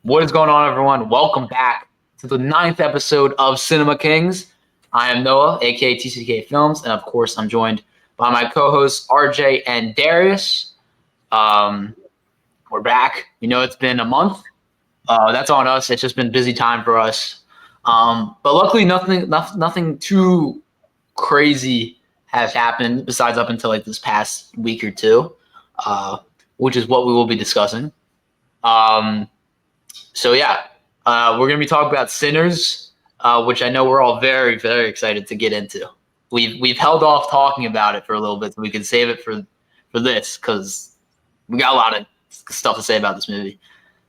What is going on, everyone? Welcome back to the 9th episode of Cinema Kings. I am Noah, aka TCK Films, and of course, I'm joined by my co-hosts RJ and Darius. We're back. You know, it's been a month. That's on us. It's just been busy time for us. But luckily, nothing too crazy has happened besides up until like this past week or two, which is what we will be discussing. We're going to be talking about Sinners, which I know we're all very, very excited to get into. We've held off talking about it for a little bit so we can save it for this because we got a lot of stuff to say about this movie.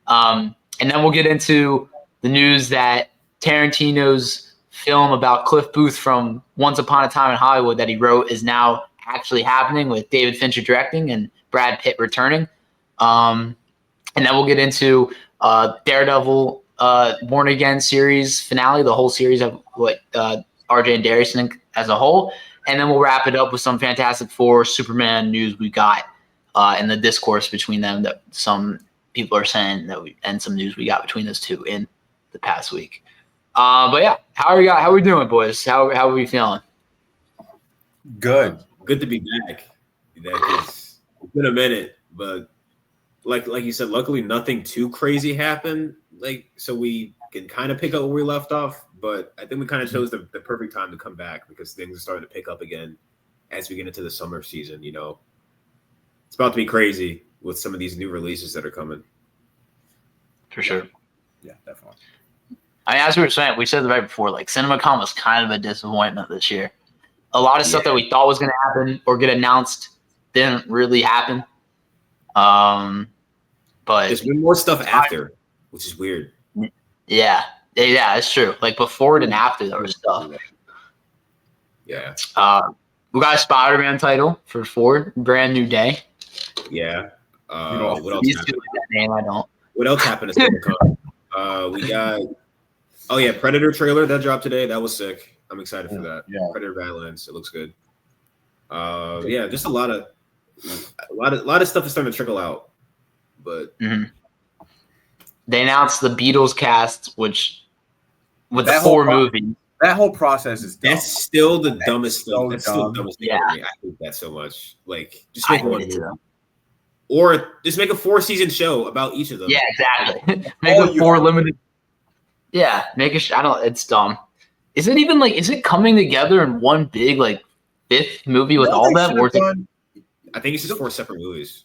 And then we'll get into the news that Tarantino's film about Cliff Booth from Once Upon a Time in Hollywood that he wrote is now actually happening with David Fincher directing and Brad Pitt returning. And then we'll get into Daredevil Born Again series finale, the whole series of what RJ and Darius think as a whole. And then we'll wrap it up with some Fantastic Four Superman news we got in the discourse between them that some people are saying and some news we got between those two in the past week. But yeah, how are we doing, boys? How are we feeling? Good to be back. It's been a minute, but like you said, luckily nothing too crazy happened. So we can kind of pick up where we left off. But I think we kind of chose the perfect time to come back because things are starting to pick up again as we get into the summer season. You know, it's about to be crazy with some of these new releases that are coming. For sure. Yeah, definitely. As we were saying, we said it right before, like CinemaCon was kind of a disappointment this year. A lot of stuff that we thought was going to happen or get announced didn't really happen. But there's been more stuff after, which is weird. Yeah, it's true. Like before it and after there was stuff. Yeah. We got a Spider-Man title for Ford, Brand New Day. Yeah. What else happened? That name I don't. What else happened at CinemaCon? We got Predator trailer that dropped today. That was sick. I'm excited for that. Yeah. Predator Badlands. It looks good. Just a lot of stuff is starting to trickle out. But they announced the Beatles cast, which with the 4 movies. That whole process is dumb. That's still the dumbest thing. That's still the dumbest thing for me. I hate that so much. Like, just make one movie. Or just make a 4-season show about each of them. Yeah, exactly. Make a 4 limited. Yeah, I don't. It's dumb. Is it even is it coming together in one big 5th movie with all that? I think it's just 4 separate movies.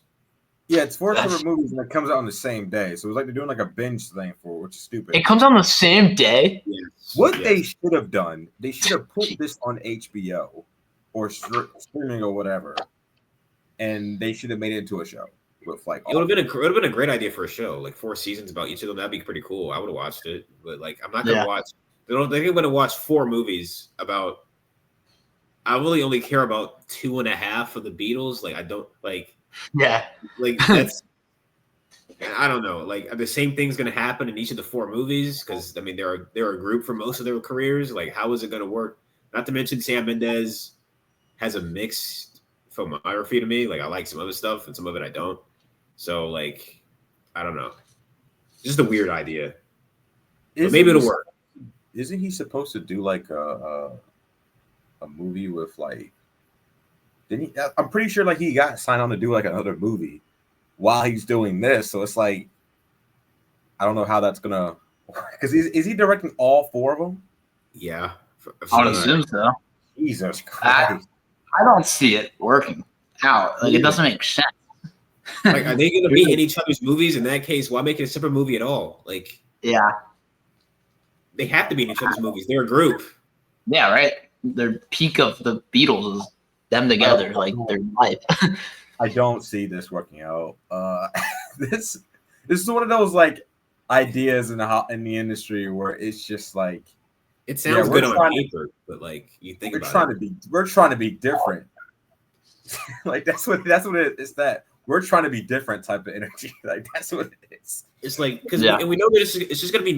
Yeah, it's 4 separate movies and it comes out on the same day. So it's like they're doing a binge thing which is stupid. It comes out on the same day? Yes. They should have done, they should have put this on HBO or streaming or whatever, and they should have made it into a show. With it would have been a great idea for a show, 4 seasons about each of them. That'd be pretty cool. I would have watched it, but I'm not gonna watch. They think I'm gonna watch 4 movies about. I really only care about 2.5 of the Beatles. I don't like. Yeah. That's. I don't know. The same thing's gonna happen in each of the 4 movies because they're a group for most of their careers. How is it gonna work? Not to mention Sam Mendes has a mixed filmography to me. I like some of his stuff and some of it I don't. So I don't know. It's just a weird idea. But maybe it'll work. Isn't he supposed to do a movie with Didn't he? I'm pretty sure he got signed on to do another movie while he's doing this. So it's I don't know how that's gonna work. Because is he directing all 4 of them? Yeah. I would assume so. Jesus Christ. I don't see it working out. It doesn't make sense. Are they going to be in each other's movies? In that case, why make it a separate movie at all? Yeah. They have to be in each other's movies. They're a group. Yeah, right. Their peak of the Beatles is them together, their life. I don't see this working out. This is one of those ideas in the industry where it's just it sounds good on paper, but you think we're trying to be different. That's what it is. That we're trying to be different type of energy. That's what it is. It's because and we know that it's just gonna be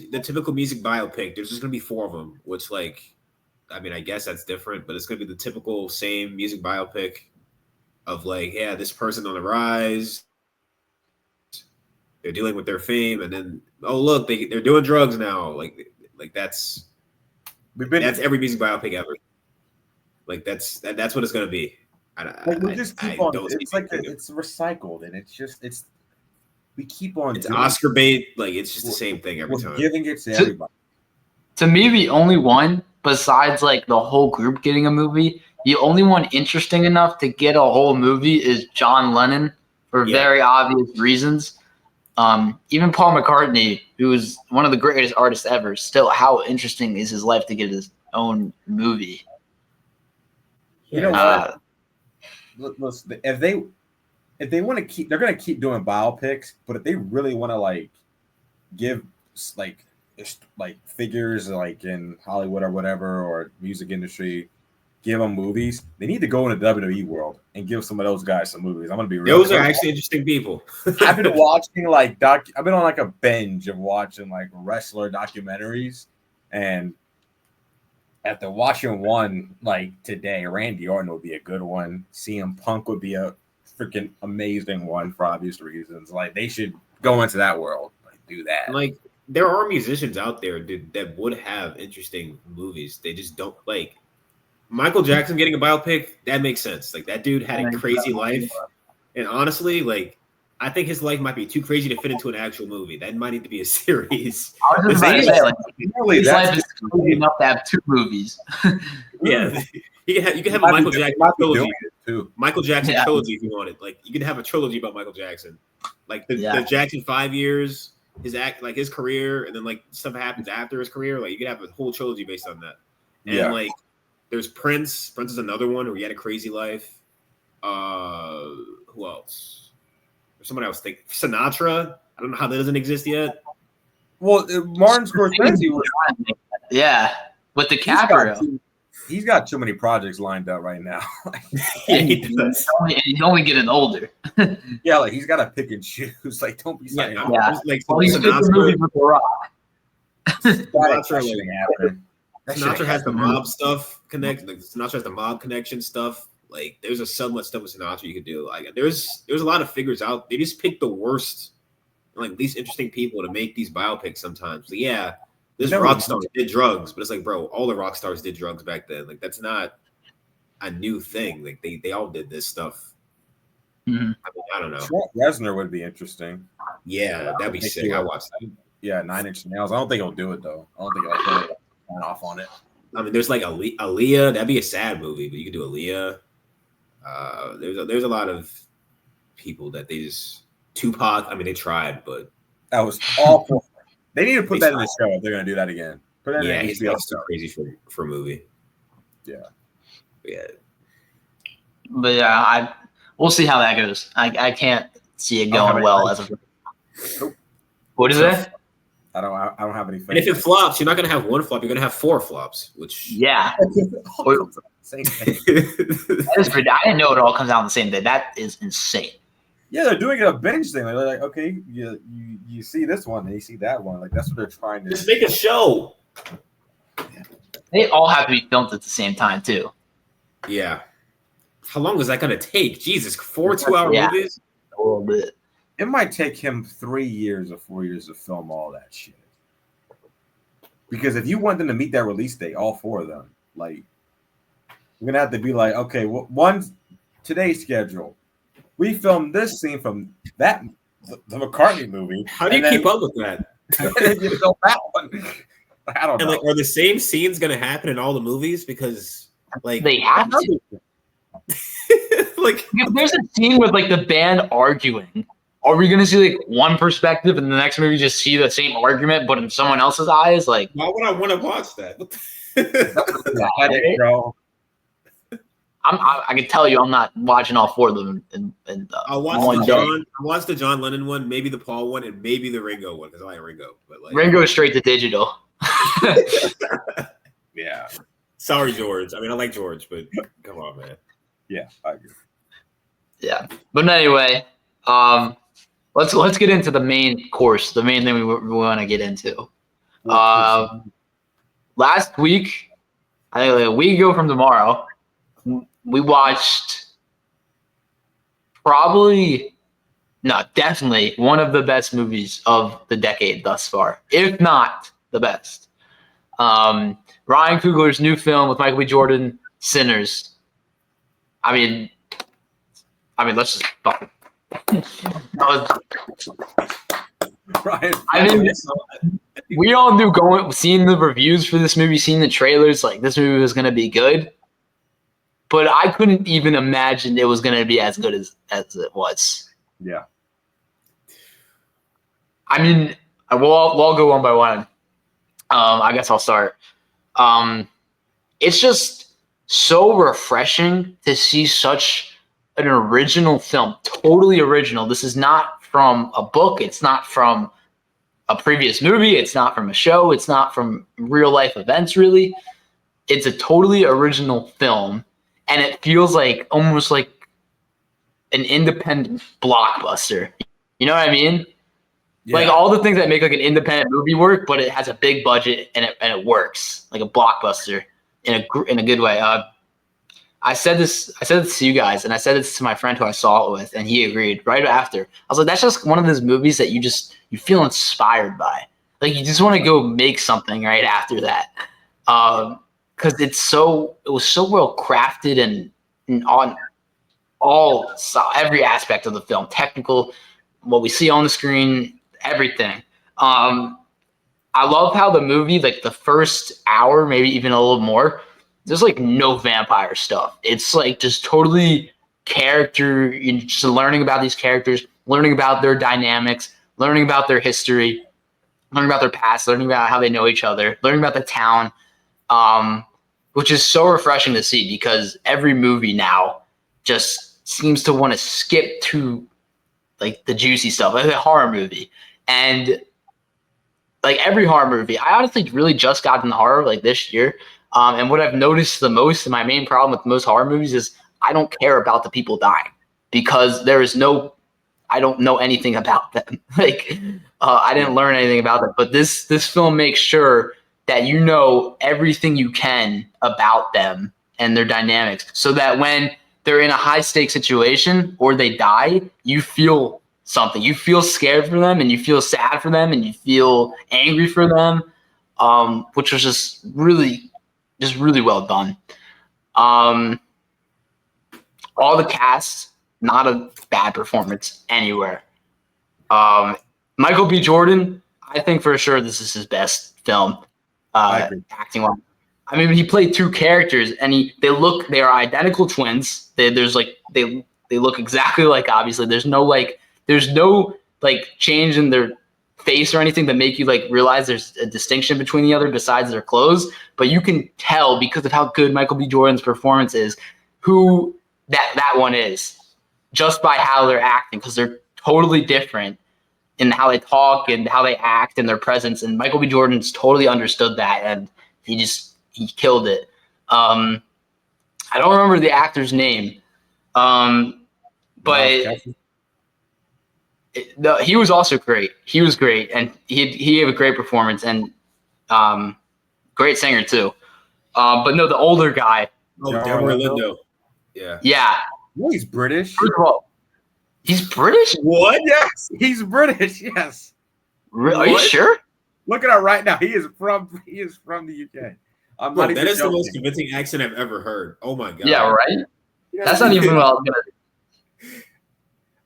the typical music biopic. There's just gonna be 4 of them, which I guess that's different, but it's gonna be the typical same music biopic of this person on the rise. they're dealing with their fame, and then oh look, they're doing drugs now. Like that's every music biopic ever. Like that's what it's gonna be. We just keep on. It's like it's recycled, and we keep on. It's Oscar bait. Like it's just the same thing every time. Giving it to everybody. To me, the only one besides like the whole group getting a movie, the only one interesting enough to get a whole movie is John Lennon for very obvious reasons. Even Paul McCartney, who is one of the greatest artists ever, still, how interesting is his life to get his own movie? You know what? Listen, if they want to keep, they're going to keep doing biopics. But if they really want to like give like figures like in Hollywood or whatever or music industry, give them movies, they need to go in the WWE world and give some of those guys some movies. I'm gonna be real. Those are actually interesting people. I've been watching I've been on like a binge of watching like wrestler documentaries, and after watching one like today, Randy Orton would be a good one. CM Punk would be a freaking amazing one for obvious reasons. Like they should go into that world, like do that. Like there are musicians out there that would have interesting movies. They just don't like. Michael Jackson getting a biopic, that makes sense. Like that dude had a crazy life. And honestly, like I think his life might be too crazy to fit into an actual movie. That might need to be a series. I was just about to say, like, his life is crazy enough to have 2 movies. Yeah. You can have a Michael Jackson trilogy too. Michael Jackson trilogy if you wanted. Like you can have a trilogy about Michael Jackson. Like the Jackson 5 years, his career, and then like stuff happens after his career. Like you could have a whole trilogy based on that. And like there's Prince. Prince is another one where he had a crazy life. Who else? There's someone else. Think Sinatra. I don't know how that doesn't exist yet. Well, Martin Scorsese was. Yeah, with DiCaprio. He's got too many projects lined up right now. He's only getting older. Yeah, like he's got to pick and choose. Like, don't be saying. Like he's doing the movie with The Rock. Sinatra has the mob stuff connect. Like Sinatra has the mob connection stuff. Like there's so much stuff with Sinatra you could do. Like there's a lot of figures out. They just pick the worst, like least interesting people to make these biopics sometimes. So yeah, this rock star did drugs, but it's like, bro, all the rock stars did drugs back then. Like that's not a new thing. Like they all did this stuff. Mm-hmm. I mean, I don't know. Trent Reznor would be interesting. Yeah, that'd be sick. I watched that. Yeah, 9 Inch Nails. I don't think he'll do it though. I don't think he'll sign off on it. I mean, there's like Aaliyah. That'd be a sad movie, but you could do Aaliyah. There's a lot of people that they just Tupac. I mean, they tried, but that was awful. They need to put that in the show if they're gonna do that again. Put that in he's too crazy for a movie. Yeah. But yeah, we'll see how that goes. I can't see it going well as of. Nope. What is it? I don't have any faith. And if it flops, you're not gonna have 1 flop. You're gonna have 4 flops. Which same thing. That is pretty. I didn't know it all comes out on the same day. That is insane. Yeah, they're doing a binge thing. They're like, okay, you see this one and you see that one. Like that's what they're trying to just make a show. They all have to be filmed at the same time too. Yeah. How long is that gonna take? Jesus, 4 2-hour movies? A little bit. It might take him 3 years or 4 years to film all that shit. Because if you want them to meet that release date, all 4 of them, like, we're gonna have to be like, okay, one's today's schedule. We filmed this scene from the McCartney movie. How do you keep up with that? You film that one. I don't know. Like, are the same scenes gonna happen in all the movies? Because like they have to. Like, if there's a scene with like the band arguing. Are we gonna see like one perspective and the next movie just see the same argument but in someone else's eyes? Like, why would I want to watch that? Headache, bro. I can tell you, I'm not watching all 4 of them. I'll watch the John Lennon one, maybe the Paul one, and maybe the Ringo one because I like Ringo. But like Ringo is straight to digital. Yeah. Sorry, George. I mean, I like George, but come on, man. Yeah, I agree. Yeah, but anyway, let's get into the main course, the main thing we want to get into. Last week, I think like a week ago from tomorrow, we watched probably No, definitely one of the best movies of the decade thus far, if not the best. Ryan Coogler's new film with Michael B. Jordan, Sinners. I mean, let's just. Right. I mean, we all knew seeing the reviews for this movie, seeing the trailers, like this movie was going to be good. But I couldn't even imagine it was going to be as good as it was. Yeah. I mean, we'll go one by one. I guess I'll start. It's just so refreshing to see such an original film, totally original. This is not from a book. It's not from a previous movie. It's not from a show. It's not from real life events, really. It's a totally original film, and it feels like almost like an independent blockbuster. You know what I mean? Yeah. Like all the things that make like an independent movie work, but it has a big budget and it works like a blockbuster in a good way. I said this to you guys, and I said this to my friend who I saw it with, and he agreed right after. I was like, that's just one of those movies that you feel inspired by. Like you just want to go make something right after that. Because it was so well crafted and on every aspect of the film, technical, what we see on the screen, everything. I love how the movie, like the first hour, maybe even a little more, there's like no vampire stuff. It's like just totally character, just learning about these characters, learning about their dynamics, learning about their history, learning about their past, learning about how they know each other, learning about the town, which is so refreshing to see because every movie now just seems to want to skip to like the juicy stuff, like a horror movie. And like every horror movie, I honestly really just got into horror like this year. And what I've noticed the most, and my main problem with most horror movies is I don't care about the people dying because I don't know anything about them. Like I didn't learn anything about them. But this film makes sure that you know everything you can about them and their dynamics, so that when they're in a high stakes situation or they die, you feel something. You feel scared for them, and you feel sad for them, and you feel angry for them, which was just really well done. All the cast, not a bad performance anywhere. Michael B. Jordan, I think for sure this is his best film, acting wise. I mean, he played two characters, and they are identical twins. They look exactly like. Obviously, there's no change in their face or anything that make you like realize there's a distinction between the other besides their clothes. But you can tell because of how good Michael B. Jordan's performance is who that one is just by how they're acting, because they're totally different in how they talk and how they act and their presence. And Michael B. Jordan's totally understood that, and he killed it. I don't remember the actor's name, but he was also great. He was great, and he gave a great performance, and great singer too. But no, the older guy. Oh, Delroy Lindo. Yeah. Yeah. Well, he's British. First of all, he's British? What? Yes, he's British. Yes. Are you sure? Look at him right now. He is from the UK. Bro, that is the most convincing accent I've ever heard. Oh my god. Yeah, right? That's not even what I was gonna.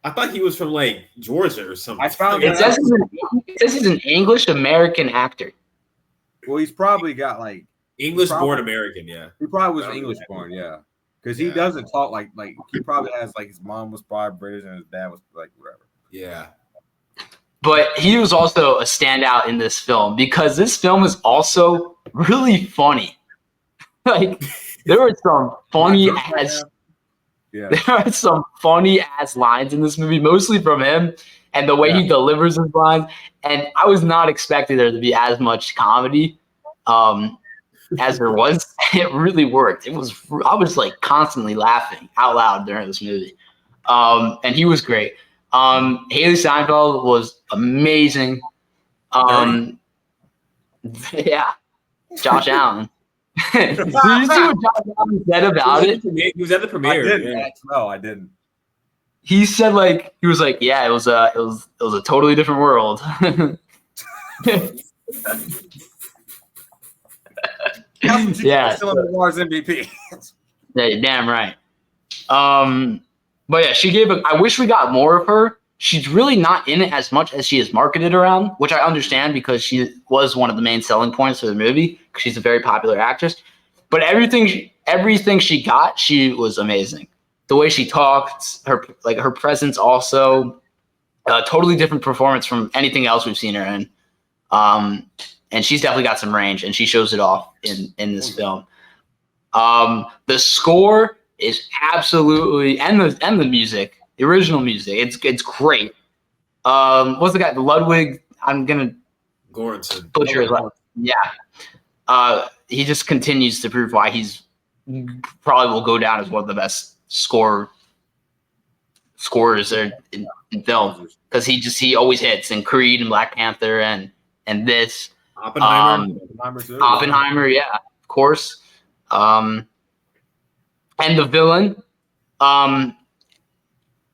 I thought he was from like Georgia or something. I found it says he's an English American actor. Well, he's probably got like English born American, yeah. He probably was English born, yeah. Because he doesn't talk like he probably has like his mom was probably British and his dad was like whatever. Yeah. But he was also a standout in this film because this film is also really funny. Like there were some funny ass. Yeah. There are some funny ass lines in this movie, mostly from him and the way he delivers his lines. And I was not expecting there to be as much comedy as there was. It really worked. I was like constantly laughing out loud during this movie. And he was great. Haley Steinfeld was amazing. Yeah, Josh Allen. Did you see what Josh Allen said about it? He was at the premiere. No, I didn't. he said like he was like, yeah, it was a totally different world. Yeah, still in the Wars MVP. yeah, you're damn right. But yeah, she gave a. I wish we got more of her. She's really not in it as much as she is marketed around, which I understand because she was one of the main selling points of the movie because she's a very popular actress. But everything she got, she was amazing. The way she talked, her presence also, a totally different performance from anything else we've seen her in. And she's definitely got some range, and she shows it off in this film. The score is absolutely and the music, the original music, it's great. What's the guy? Ludwig. I'm gonna Göransson. butcher his last. Yeah. He just continues to prove why he's probably will go down as one of the best scorers in film because he always hits in Creed and Black Panther and this Oppenheimer, yeah, of course. And the villain, the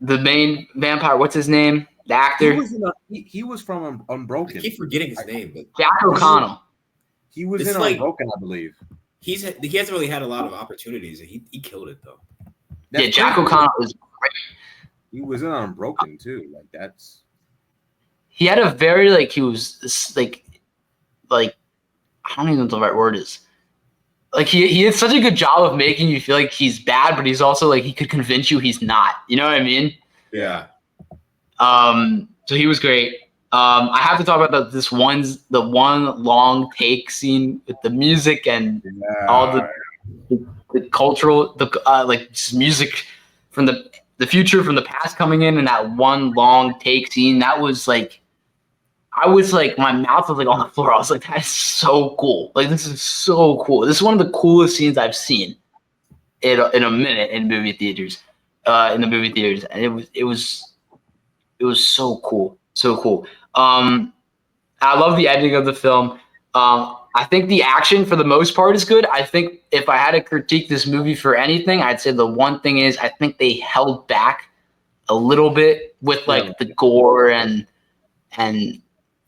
main vampire, what's his name? The actor. He was from Unbroken. I keep forgetting his name, but Jack O'Connell. He was in Unbroken, I believe. He hasn't really had a lot of opportunities. He killed it though. Yeah, Jack O'Connell is great. He was in Unbroken too. Like that's. He had a very he was like I don't even know what the right word is. Like he did such a good job of making you feel like he's bad, but he's also like he could convince you he's not. You know what I mean? Yeah. So he was great. I have to talk about the one long take scene with the music and all the cultural just music from the future, from the past coming in, and that one long take scene. That was like, I was like, my mouth was like on the floor. I was like, that is so cool. Like, this is so cool. This is one of the coolest scenes I've seen in a minute in movie theaters. And it was so cool. So cool. I love the ending of the film. I think the action for the most part is good. I think if I had to critique this movie for anything, I'd say the one thing is I think they held back a little bit with the gore and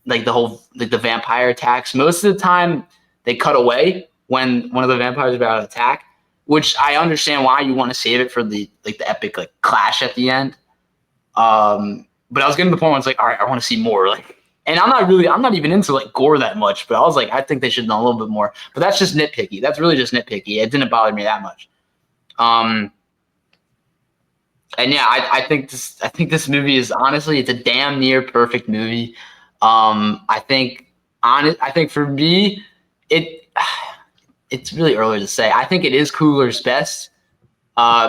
like the whole the vampire attacks. Most of the time they cut away when one of the vampires is about to attack, which I understand why you want to save it for the epic clash at the end. But I was getting to the point where it's like, all right, I want to see more. And I'm not even into gore that much, but I was like, I think they should have done a little bit more. But that's just nitpicky. That's really just nitpicky. It didn't bother me that much. And yeah, I think this movie is honestly, it's a damn near perfect movie. I think for me, it's really early to say. I think it is Coogler's best.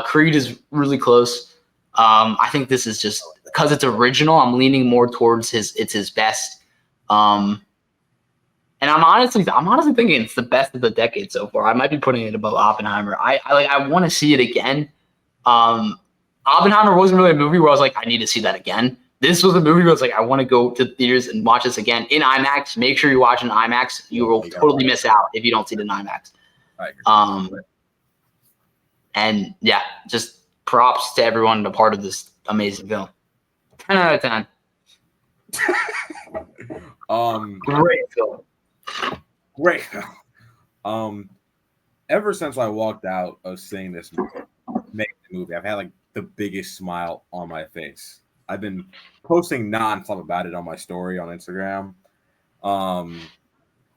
Creed is really close. I think this is just because it's original. I'm leaning more towards it's his best. And I'm honestly thinking it's the best of the decade so far. I might be putting it above Oppenheimer. I want to see it again. Oppenheimer wasn't really a movie where I was like, I need to see that again. This was a movie where I was like, I want to go to theaters and watch this again in IMAX. Make sure you watch in IMAX. You will totally miss out if you don't see it in IMAX. And yeah, just props to everyone a part of this amazing film. 10 out of 10. Great film. Great film. Ever since I walked out of seeing this movie, I've had the biggest smile on my face. I've been posting nonstop about it on my story on Instagram.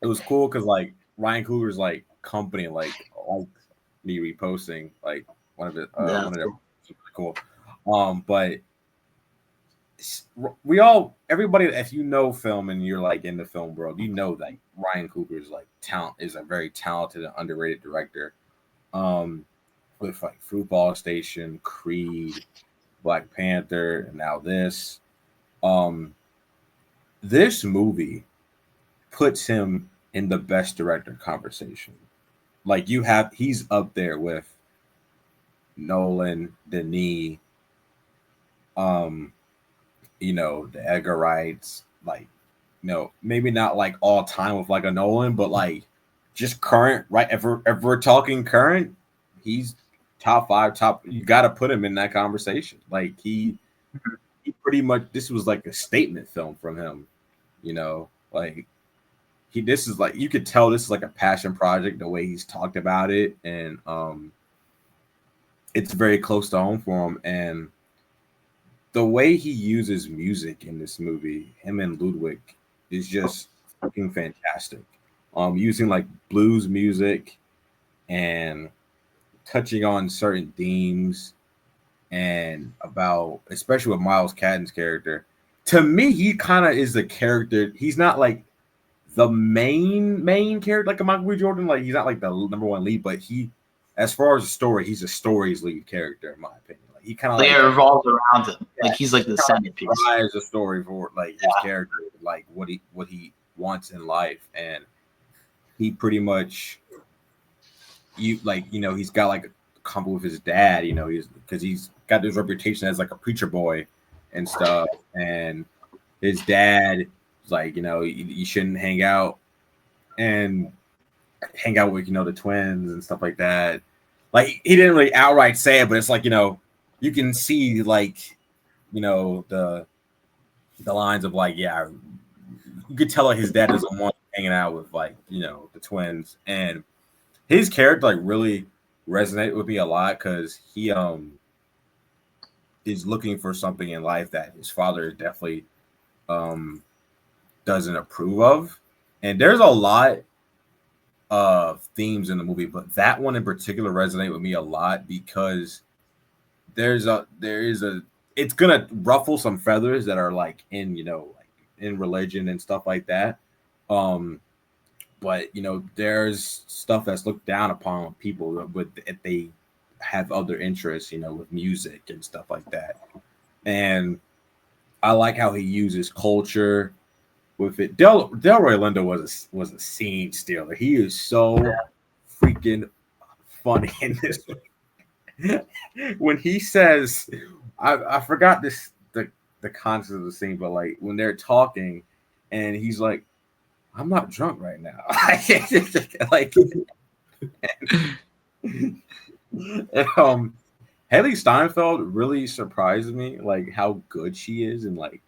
It was cool because Ryan Coogler's company liked me reposting one of it. One of them was cool. But everybody, if you know film and you're in the film world, you know that Ryan Coogler's talent is a very talented and underrated director. With Fruitball Station, Creed, Black Panther, and now this. This movie puts him in the best director conversation. He's up there with Nolan, Denis, the Edgar Wrights, maybe not all time with a Nolan, but just current, right? If we're talking current, he's top 5. You got to put him in that conversation. he pretty much, this was like a statement film from him, you know, like this is like, you could tell this is like a passion project the way he's talked about it, and it's very close to home for him. And the way he uses music in this movie, him and Ludwig, is just fucking fantastic. Using like blues music and touching on certain themes, and about, especially with Miles Cadden's character. To me, he kind of is the character. He's not like the main character like a Michael B. Jordan. Like, he's not like the number one lead, but he, as far as the story, he's a story's lead character in my opinion. Like, he kind of Like, like it revolves around him. yeah, Like, he's like the centerpiece. drives a story for like his character, like what he wants in life, and he pretty much, you know, he's got like a combo with his dad, you know, he's got this reputation as like a preacher boy and stuff, and his dad is like, you know, you shouldn't hang out with, you know, the twins and stuff like that. Like, he didn't really outright say it, but it's like, you know, you can see like, you know, the lines of like, yeah, you could tell like his dad doesn't want hanging out with like, you know, the twins. And his character like really resonated with me a lot, because he is looking for something in life that his father definitely doesn't approve of. And there's a lot of themes in the movie, but that one in particular resonated with me a lot, because there is a it's gonna ruffle some feathers that are like in, you know, like in religion and stuff like that. But you know, there's stuff that's looked down upon people with, if they have other interests, you know, with music and stuff like that. And I like how he uses culture with it. Delroy Lindo was a scene stealer. He is so freaking funny in this. When he says, I forgot the concept of the scene, but like when they're talking, and he's like, "I'm not drunk right now." Like, Haley Steinfeld really surprised me, like how good she is, and like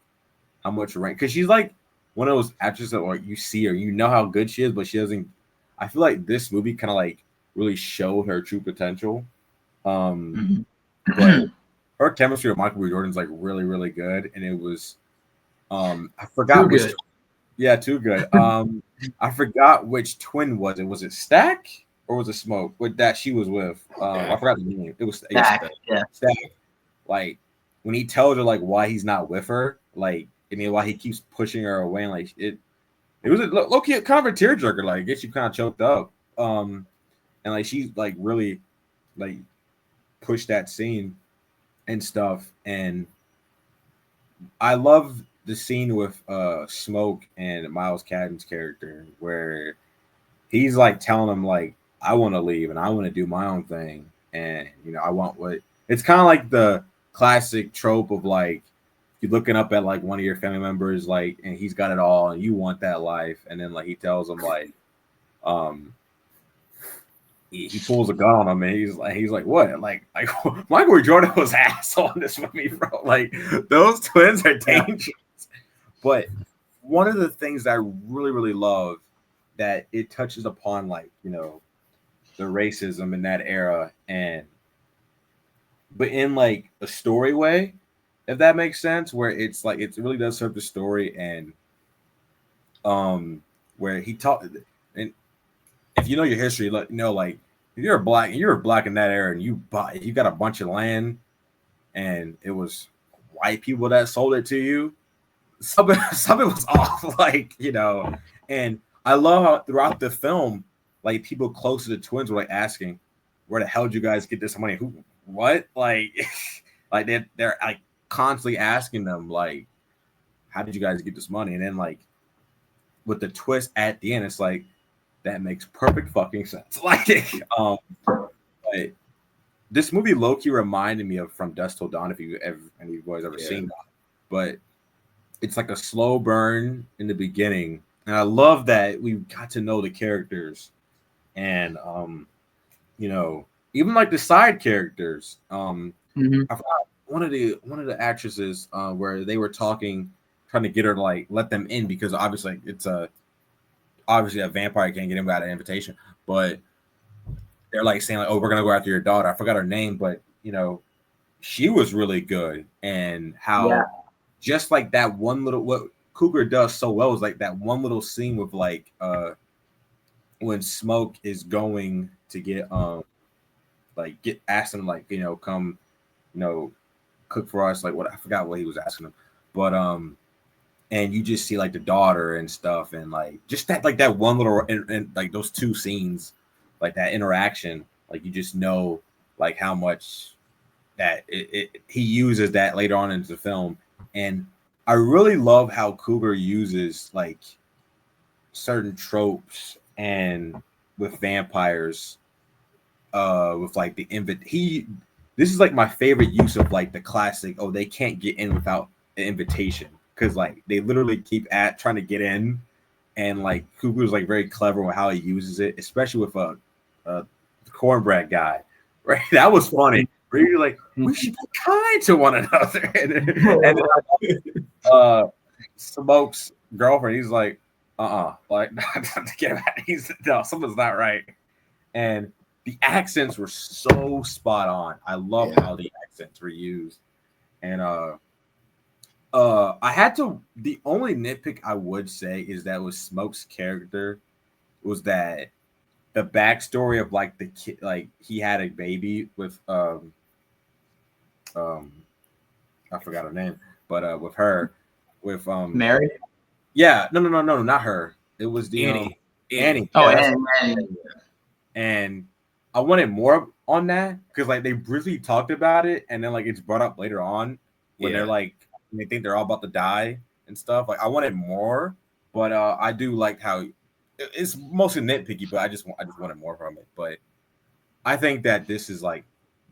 how much rank, because she's like one of those actresses that like you see her, you know how good she is, but she doesn't. I feel like this movie kind of like really showed her true potential. But her chemistry with Michael B. Jordan's like really, really good, and it was I forgot which. Yeah, too good. I forgot which twin was it. Was it Stack or was it Smoke? With that she was with. I forgot the name. It was Stack. Yeah. Stack. Like when he tells her like why he's not with her, like, I mean, why he keeps pushing her away, and like it was a low-key kind of a tearjerker. Like, gets you kind of choked up. And like she like really like pushed that scene and stuff. And I love the scene with Smoke and Miles Cadden's character, where he's like telling him like, I want to leave and I want to do my own thing, and you know, I want what, it's kind of like the classic trope of like you're looking up at like one of your family members, like, and he's got it all and you want that life, and then like he tells him like he pulls a gun on him, and he's like what, like Michael B. Jordan was asshole in this movie, bro. Like, those twins are dangerous. But one of the things that I really, really love, that it touches upon, like, you know, the racism in that era, but in like a story way, if that makes sense, where it's like it really does serve the story, and where he taught, and if you know your history, like, you know, like if you're black in that era, and you got a bunch of land, and it was white people that sold it to you, something was off, like, you know. And I love how throughout the film, like, people close to the twins were like asking, where the hell did you guys get this money? Who, what? Like, like they're like constantly asking them, like, how did you guys get this money? And then like with the twist at the end, it's like, that makes perfect fucking sense. Like, like, this movie low-key reminded me of From Dusk Till Dawn, if you ever, any of you boys ever seen that. But it's like a slow burn in the beginning, and I love that we got to know the characters, and you know, even like the side characters. I forgot one of the actresses where they were talking, trying to get her to like let them in because obviously it's obviously a vampire can't get in without an invitation, but they're like saying like, oh, we're gonna go after your daughter. I forgot her name, but she was really good, and how just like that one little what Cougar does so well is like that one little scene with like when Smoke is going to get ask him like come cook for us, like what I forgot what he was asking him, but and you just see like the daughter and stuff, and like just that one little and like those two scenes, like that interaction, like you just know like how much that he uses that later on into the film. And I really love how Cougar uses like certain tropes and with vampires with like the this is like my favorite use of like the classic, oh, they can't get in without an invitation, because like they literally keep trying to get in, and like Cougar's like very clever with how he uses it, especially with the cornbread guy, right? That was funny. Where you're like, we should be kind to one another, and Smoke's girlfriend, he's like, like get out. He's no, something's not right, and the accents were so spot on. I love how the accents were used. And I had to the only nitpick I would say is that with Smoke's character was that the backstory of like the kid, like he had a baby with I forgot her name, but with her, with Mary. Yeah, no, not her. It was the Annie. Oh, Yeah, Annie. And I wanted more on that because like they briefly talked about it, and then like it's brought up later on when they're like they think they're all about to die and stuff. Like I wanted more, but I do like how it's mostly nitpicky, but I just wanted more from it. But I think that this is like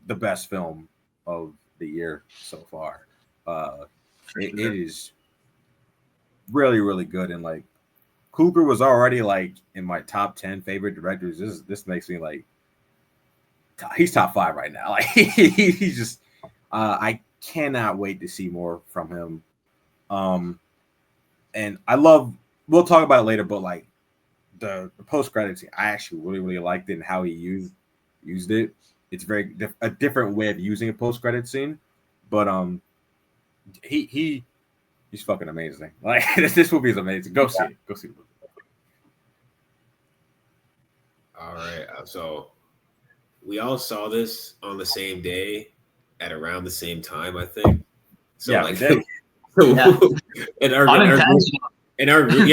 the best film of the year so far. It is really, really good, and like Cooper was already like in my top 10 favorite directors. This makes me like he's top 5 right now. Like he's just I cannot wait to see more from him. And I love we'll talk about it later, but like the post credits, I actually really, really liked it and how he used it. It's very a different way of using a post credit scene, but he's fucking amazing. Like this movie is amazing. Go see it. Go see the movie. All right, so we all saw this on the same day at around the same time, I think. So yeah, like, so, yeah.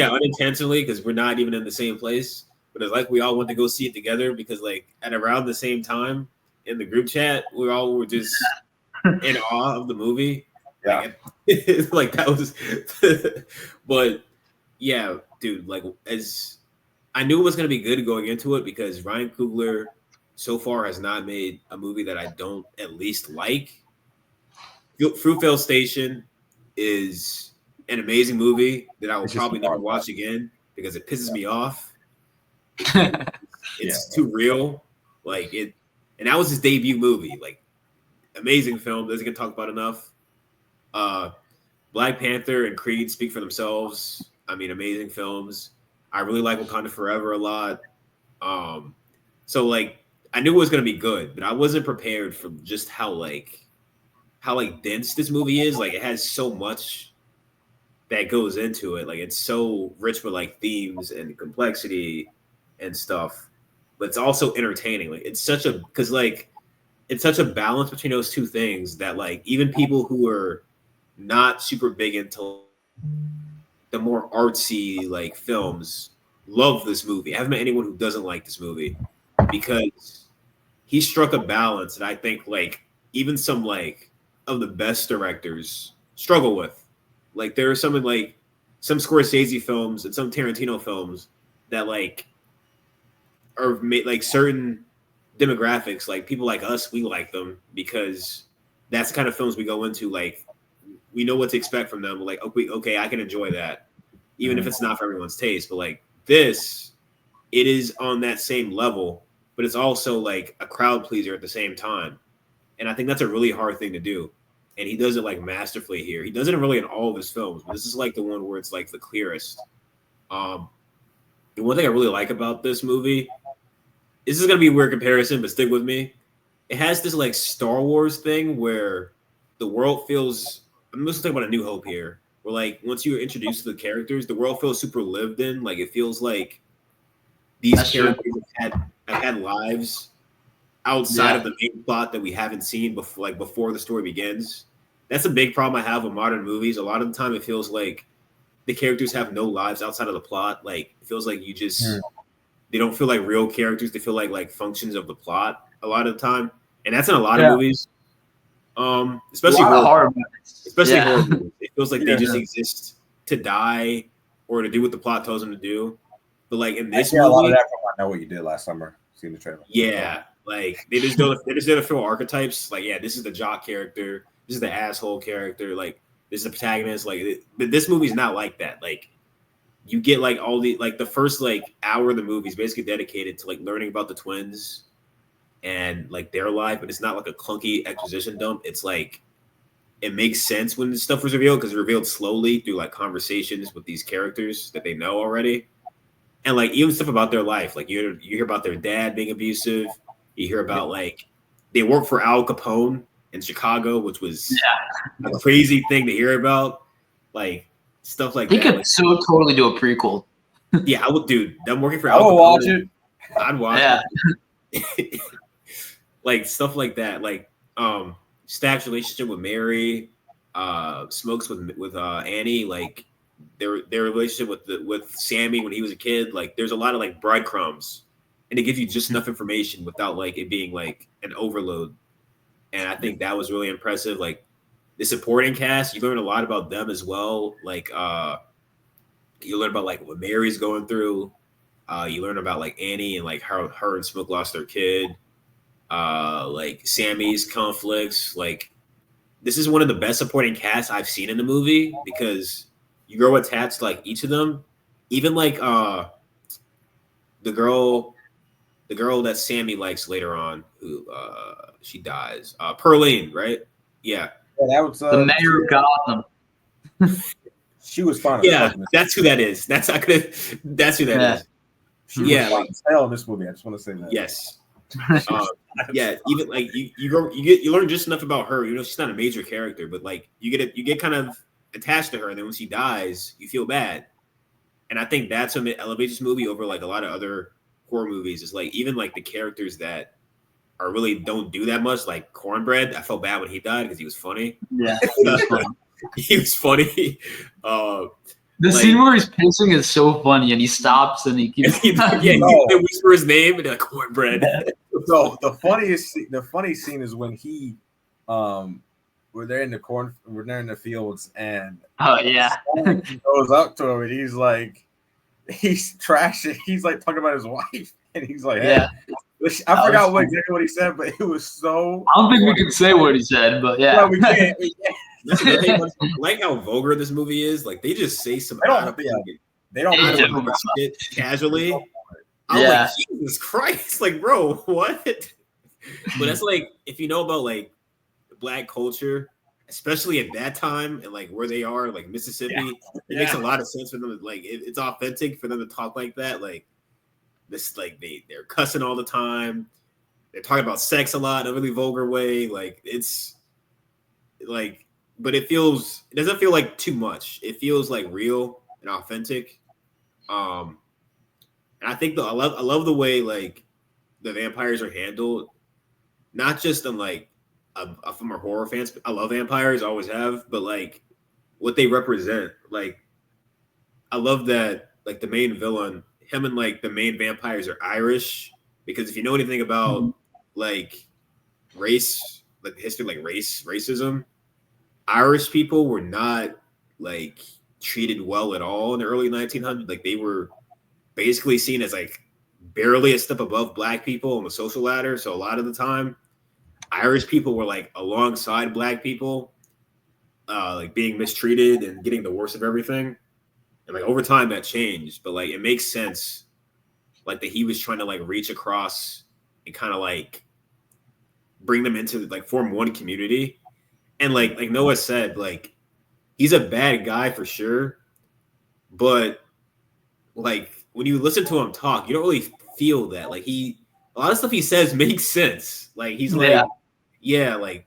unintentionally, because we're not even in the same place. But it's like we all went to go see it together because like at around the same time in the group chat, we all were just in awe of the movie. Yeah, like that was. But yeah, dude, like as I knew it was going to be good going into it because Ryan Coogler so far has not made a movie that I don't at least like. Fruitvale Station is an amazing movie that I will probably never watch again because it pisses me off. It's too real. Like it, and that was his debut movie. Like amazing film, doesn't get talked about enough. Black Panther and Creed speak for themselves. I mean, amazing films. I really like Wakanda Forever a lot. So like I knew it was gonna be good, but I wasn't prepared for just how dense this movie is. Like it has so much that goes into it. Like it's so rich with like themes and complexity and stuff, but it's also entertaining. Like it's such a balance between those two things that like even people who are not super big into the more artsy like films love this movie. I haven't met anyone who doesn't like this movie because he struck a balance that I think like even some like of the best directors struggle with. Like there are some Scorsese films and some Tarantino films that like are made like certain demographics, like people like us, we like them because that's the kind of films we go into. Like we know what to expect from them. We're like, okay, I can enjoy that, even if it's not for everyone's taste. But like this, it is on that same level, but it's also like a crowd pleaser at the same time. And I think that's a really hard thing to do. and he does it like masterfully here. He does it really in all of his films, but this is like the one where it's like the clearest. The one thing I really like about this movie, this is gonna be a weird comparison, but stick with me. It has this like Star Wars thing where the world feels. I'm just talking about A New Hope here, where like once you're introduced to the characters, the world feels super lived in. Like it feels like these characters have had lives outside of the main plot that we haven't seen before, like before the story begins. That's a big problem I have with modern movies. A lot of the time, it feels like the characters have no lives outside of the plot. Like it feels like you just they don't feel like real characters. They feel like functions of the plot a lot of the time, and that's in a lot of movies. Especially horror movies. Especially horror movies. It feels like they just exist to die or to do what the plot tells them to do. But like in this movie, a lot of that from I Know What You Did Last Summer. Seen the trailer. Yeah, like they just don't fill archetypes. Like, yeah, this is the jock character. This is the asshole character. Like, this is the protagonist. Like, but this movie's not like that. Like, you get like all the like the first like hour of the movie is basically dedicated to like learning about the twins and like their life, but it's not like a clunky exposition dump. It's like it makes sense when this stuff was revealed because it's revealed slowly through like conversations with these characters that they know already. And like even stuff about their life, like you hear about their dad being abusive. You hear about like they work for Al Capone in Chicago, which was a crazy thing to hear about. Like stuff like that. They could like, so totally do a prequel. Yeah, I would, dude. Them working for Al Capone. I would watch it. I'd watch it. Like stuff like that. Like Stack's relationship with Mary, Smokes with Annie, like their relationship with Sammy when he was a kid. Like there's a lot of like breadcrumbs, and it gives you just enough information without like it being like an overload. And I think that was really impressive. Like the supporting cast, you learn a lot about them as well. Like you learn about like what Mary's going through. You learn about like Annie and like her and Smoke lost their kid. Like Sammy's conflicts. Like this is one of the best supporting casts I've seen in the movie because you grow attached to like each of them. Even like the girl that Sammy likes later on, who she dies. Pearline, right? Yeah. That was the mayor of Gotham. She was fun. Yeah, that's who that is. That's who that is. She was fun as hell in this movie. I just want to say that. Yes. Yeah, even like you learn just enough about her. You know, she's not a major character, but like you get kind of attached to her, and then when she dies, you feel bad. And I think that's what elevates this movie over like a lot of other horror movies. Is like even like the characters that are really don't do that much, like Cornbread. I felt bad when he died because he was funny. Yeah, he was funny. He was funny. The scene where he's pissing is so funny, and he stops and he keeps. He whisper his name and like Cornbread. So the funny scene is when he, we're there in the fields, and he goes up to him and he's like, he's trashing. He's like talking about his wife, and he's like, hey. I forgot exactly what he said, but it was so. I don't think we can say what he said, but yeah. No, we can't. That's the thing. Like how vulgar this movie is. Like they just say some they don't shit casually. I'm like, Jesus Christ, like, bro, what? But that's like if you know about like Black culture, especially at that time and like where they are, like Mississippi, it makes a lot of sense for them. Like it's authentic for them to talk like that. Like this, like they're cussing all the time. They're talking about sex a lot in a really vulgar way. Like it's like. But it doesn't feel like too much. It feels like real and authentic. And I think I love the way like the vampires are handled, not just in like from our horror fans. I love vampires, always have, but like what they represent. Like I love that like the main villain, him and like the main vampires are Irish, because if you know anything about like race, like the history, like racism. Irish people were not like treated well at all in the early 1900s. Like they were basically seen as like barely a step above Black people on the social ladder. So a lot of the time, Irish people were like alongside Black people, like being mistreated and getting the worst of everything. And like over time that changed, but like it makes sense, like that he was trying to like reach across and kind of like bring them into like form one community. And like Noah said, like he's a bad guy for sure, but like when you listen to him talk, you don't really feel that. Like a lot of stuff he says makes sense. Like he's like, yeah, like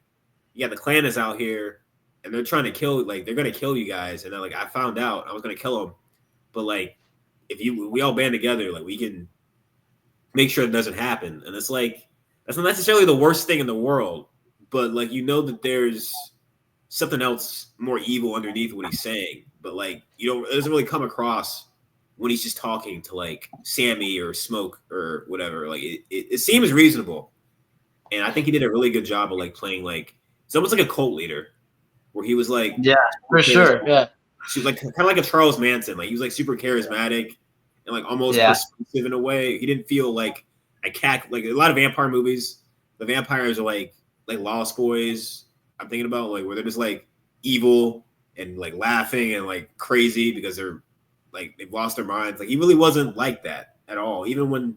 the clan is out here and they're trying to kill, like they're gonna kill you guys. And then like I found out I was gonna kill them, but like if we all band together, like we can make sure it doesn't happen. And it's like that's not necessarily the worst thing in the world, but like you know that there's something else more evil underneath what he's saying. But like it doesn't really come across when he's just talking to like Sammy or Smoke or whatever. Like it seems reasonable. And I think he did a really good job of like playing like it's almost like a cult leader where he was like for sure. Yeah. She was like kind of like a Charles Manson. Like he was like super charismatic and like almost persuasive in a way. He didn't feel like like a lot of vampire movies. The vampires are like Lost Boys. I'm thinking about like where they're just like evil and like laughing and like crazy because they're like they've lost their minds. Like he really wasn't like that at all. Even when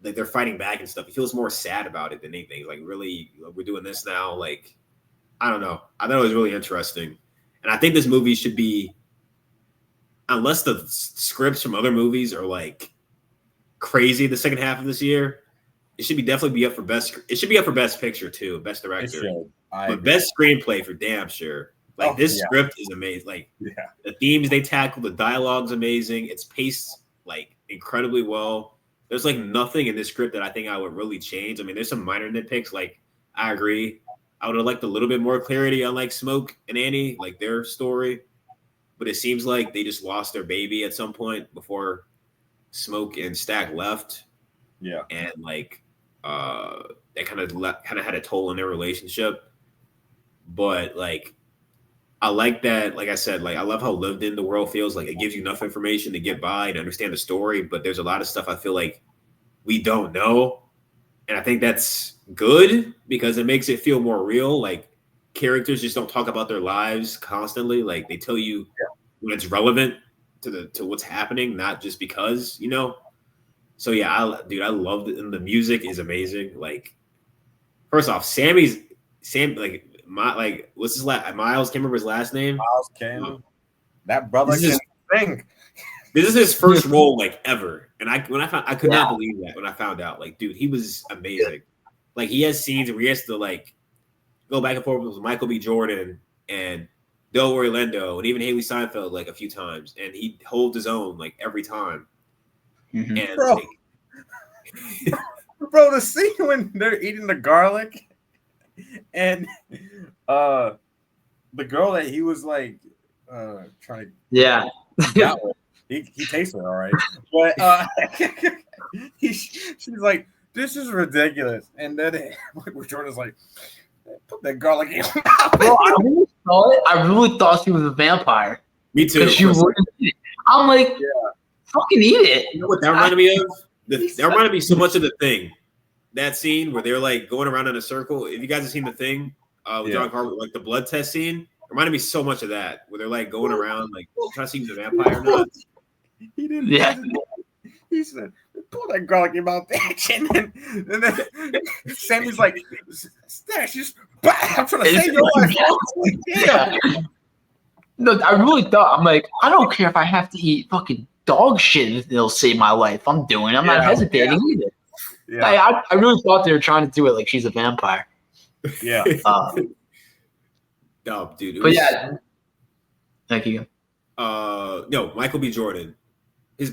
like they're fighting back and stuff, he feels more sad about it than anything. Like really, we're doing this now. Like I don't know. I thought it was really interesting. And I think this movie should be, unless the scripts from other movies are like crazy the second half of this year, it should definitely be up for best. It should be up for best picture too, best director, but best screenplay for damn sure. Like this script is amazing. Like the themes they tackle, the dialogue's amazing. It's paced like incredibly well. There's like nothing in this script that I think I would really change. I mean, there's some minor nitpicks. Like I agree. I would have liked a little bit more clarity on like Smoke and Annie, like their story. But it seems like they just lost their baby at some point before Smoke and Stack left. Yeah. And like they kind of had a toll in their relationship. But like I like that, like I said, like I love how lived in the world feels. Like it gives you enough information to get by and understand the story, but there's a lot of stuff I feel like we don't know. And I think that's good because it makes it feel more real. Like characters just don't talk about their lives constantly. Like they tell you when it's relevant to what's happening, not just because, you know. So yeah, I love it. And the music is amazing. Like first off, what's his last Miles, can't remember his last name. Miles Campbell. That brother can sing. This is his first role like ever. And I could not believe that when I found out. Like, dude, he was amazing. Like he has scenes where he has to like go back and forth with Michael B. Jordan and Delroy Lindo and even Haley Steinfeld like a few times. And he holds his own like every time. Mm-hmm. And bro, the scene when they're eating the garlic and the girl that he was like trying to he tasted all right, but she's like, this is ridiculous, and then Jordan's like, put that garlic in your mouth. Bro, I really thought she was a vampire. Me too. She wouldn't eat it. I'm like, fucking eat it. You know what that reminded me of? That reminded me so much of The Thing. That scene where they're like going around in a circle. If you guys have seen The Thing with John Carver, like the blood test scene, reminded me so much of that, where they're like going around like trying to see who's a vampire or not. He didn't. Yeah. He said, "Pull that garlic in your mouth, bitch," and then Sammy's like, "Stash, just I'm trying to save your life." Yeah. No, I really thought, I'm like, I don't care if I have to eat fucking dog shit if it'll save my life. I'm not hesitating either. Yeah. I really thought they were trying to do it like she's a vampire. Yeah. No, dude. Thank you. No, Michael B. Jordan. He's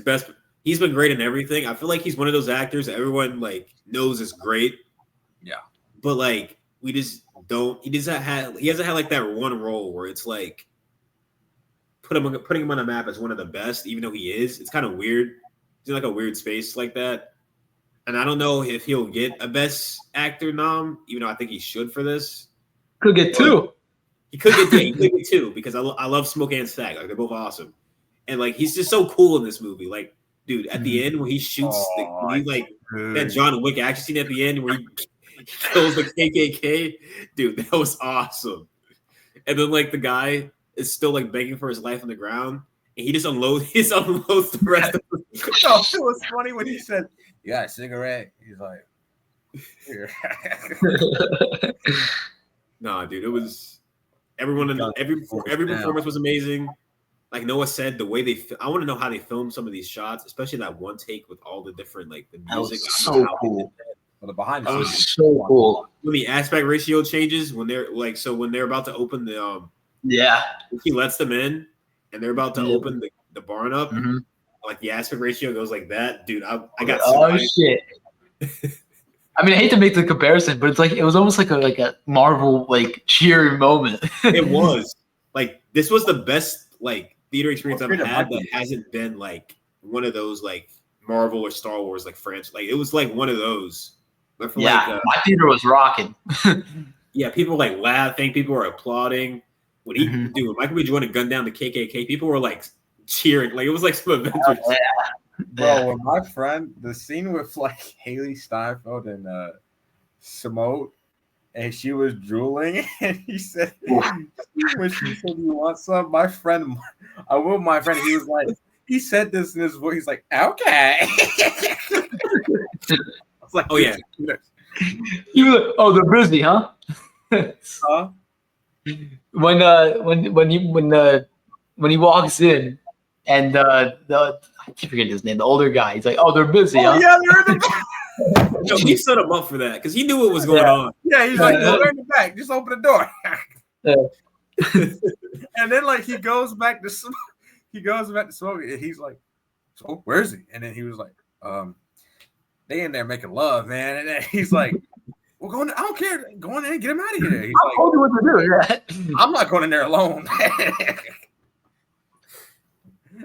been great in everything. I feel like he's one of those actors that everyone like knows is great. Yeah. But like he hasn't had like that one role where it's like putting him on the map as one of the best, even though he is. It's kind of weird. He's in like a weird space like that. And I don't know if he'll get a best actor nom, even though I think he should for this. Could get two. He could get two because I love Smoke and Stack. Like they're both awesome. And like he's just so cool in this movie. Like, dude, at the end when he shoots that John Wick action scene at the end where he kills the KKK, dude, that was awesome. And then like the guy is still like begging for his life on the ground, and he just unloads the rest of the No, it was funny when he said, "You got a cigarette?" He's like, "Here." Nah, dude, it was Everyone in every performance was amazing. Like Noah said, the way I want to know how they filmed some of these shots, especially that one take with all the different like the music. That was so cool. Well, the behind That the was scenes. so cool. When the aspect ratio changes, when they're like, so when they're about to open the Yeah, he lets them in, and they're about to Yeah. open the barn up, Mhm. like the aspect ratio goes like that, dude. I got oh shit. I mean, I hate to make the comparison, but it's like it was almost like a Marvel like cheering moment. It was like this was the best like theater experience I've Freedom, had I that hasn't been like one of those like Marvel or Star Wars like franchise. Like it was like one of those. But for Yeah, like my theater was rocking. yeah, people were like laughing, people were applauding. When he Mhm. dude, when Michael B. Jordan gunned down the KKK, people were like cheering. Like it was like some Avengers. Yeah. Bro, when my friend, the scene with like Haley Steinfeld and Smoke, and she was drooling, and he said, when she said, "You want some?" My friend, I will. My friend, he was like, he said this in his voice. He's like, "Okay." I was like, Oh yeah, You were like, oh, they're busy, huh? huh? When he walks in and the I keep forgetting his name, the older guy, he's like, oh, they're busy, Oh huh? yeah, they're in the no, he set him up for that because he knew what was going on. yeah. He's like, "No, they're in the back. Just open the door." Yeah. And then like he goes back to smoke. He goes back to smoke, and he's like, "So where is he?" And then he was like, they in there making love, man." And then he's like, "Well, go in there. I don't care. Go in there and get him out of here." He's I told you what to do. Yeah. "I'm not going in there alone."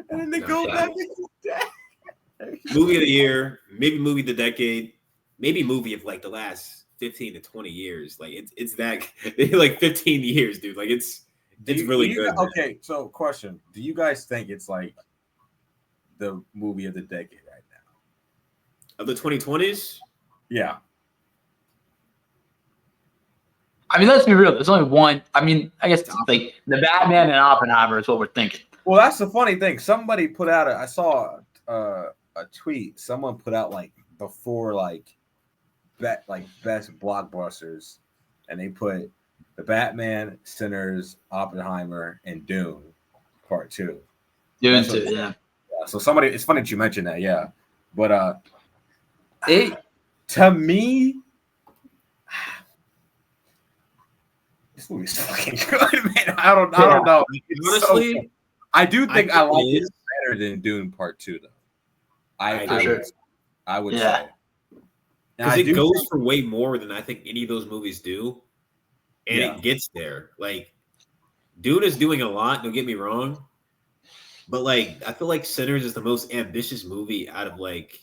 And then they go back. Movie of the year, maybe movie of the decade, maybe movie of like the last 15 to 20 years. Like it's that like 15 years, dude. Like it's really good. Okay, so question: do you guys think it's like the movie of the decade right now? Of the 2020s? Yeah. I mean, let's be real. There's only one. I mean, I guess like the Batman and Oppenheimer is what we're thinking. Well, that's the funny thing. Somebody put out I saw a tweet. Someone put out like before like best blockbusters, and they put the Batman, Sinners, Oppenheimer, and Dune Part 2. Dune 2, yeah. So somebody, it's funny that you mentioned that, yeah. But it to me, this movie's fucking good, man. I don't know. It's honestly, I do think I like it it better than Dune Part 2, though. I would Yeah. say. because it goes for way more than I think any of those movies do, and it gets there. Like Dune is doing a lot. Don't get me wrong, but like I feel like Sinners is the most ambitious movie out of like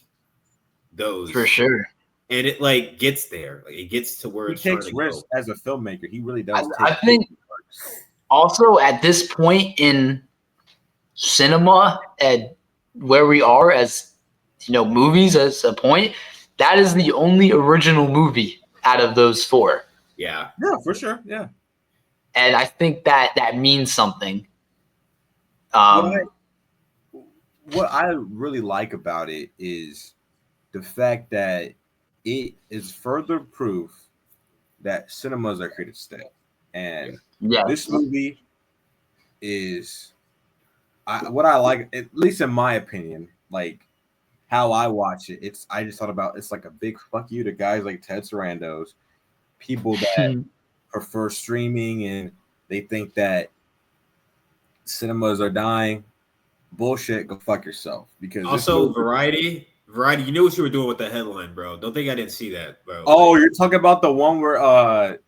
those For sure. and it like gets there. Like it gets to where He it's trying takes to risks go. as a filmmaker. He really does. I think also at this point in cinema and where we are as movies as a point, that is the only original movie out of those four. Yeah, for sure. Yeah, and I think that means something. What I really like about it is the fact that it is further proof that cinemas are here to stay. And this movie is what I like, at least in my opinion, like how I watch it. I just thought about it's like a big fuck you to guys like Ted Sarandos, people that prefer streaming and they think that cinemas are dying. Bullshit, go fuck yourself. Because also Variety, you knew what you were doing with the headline, bro. Don't think I didn't see that, bro. Oh, you're talking about the one where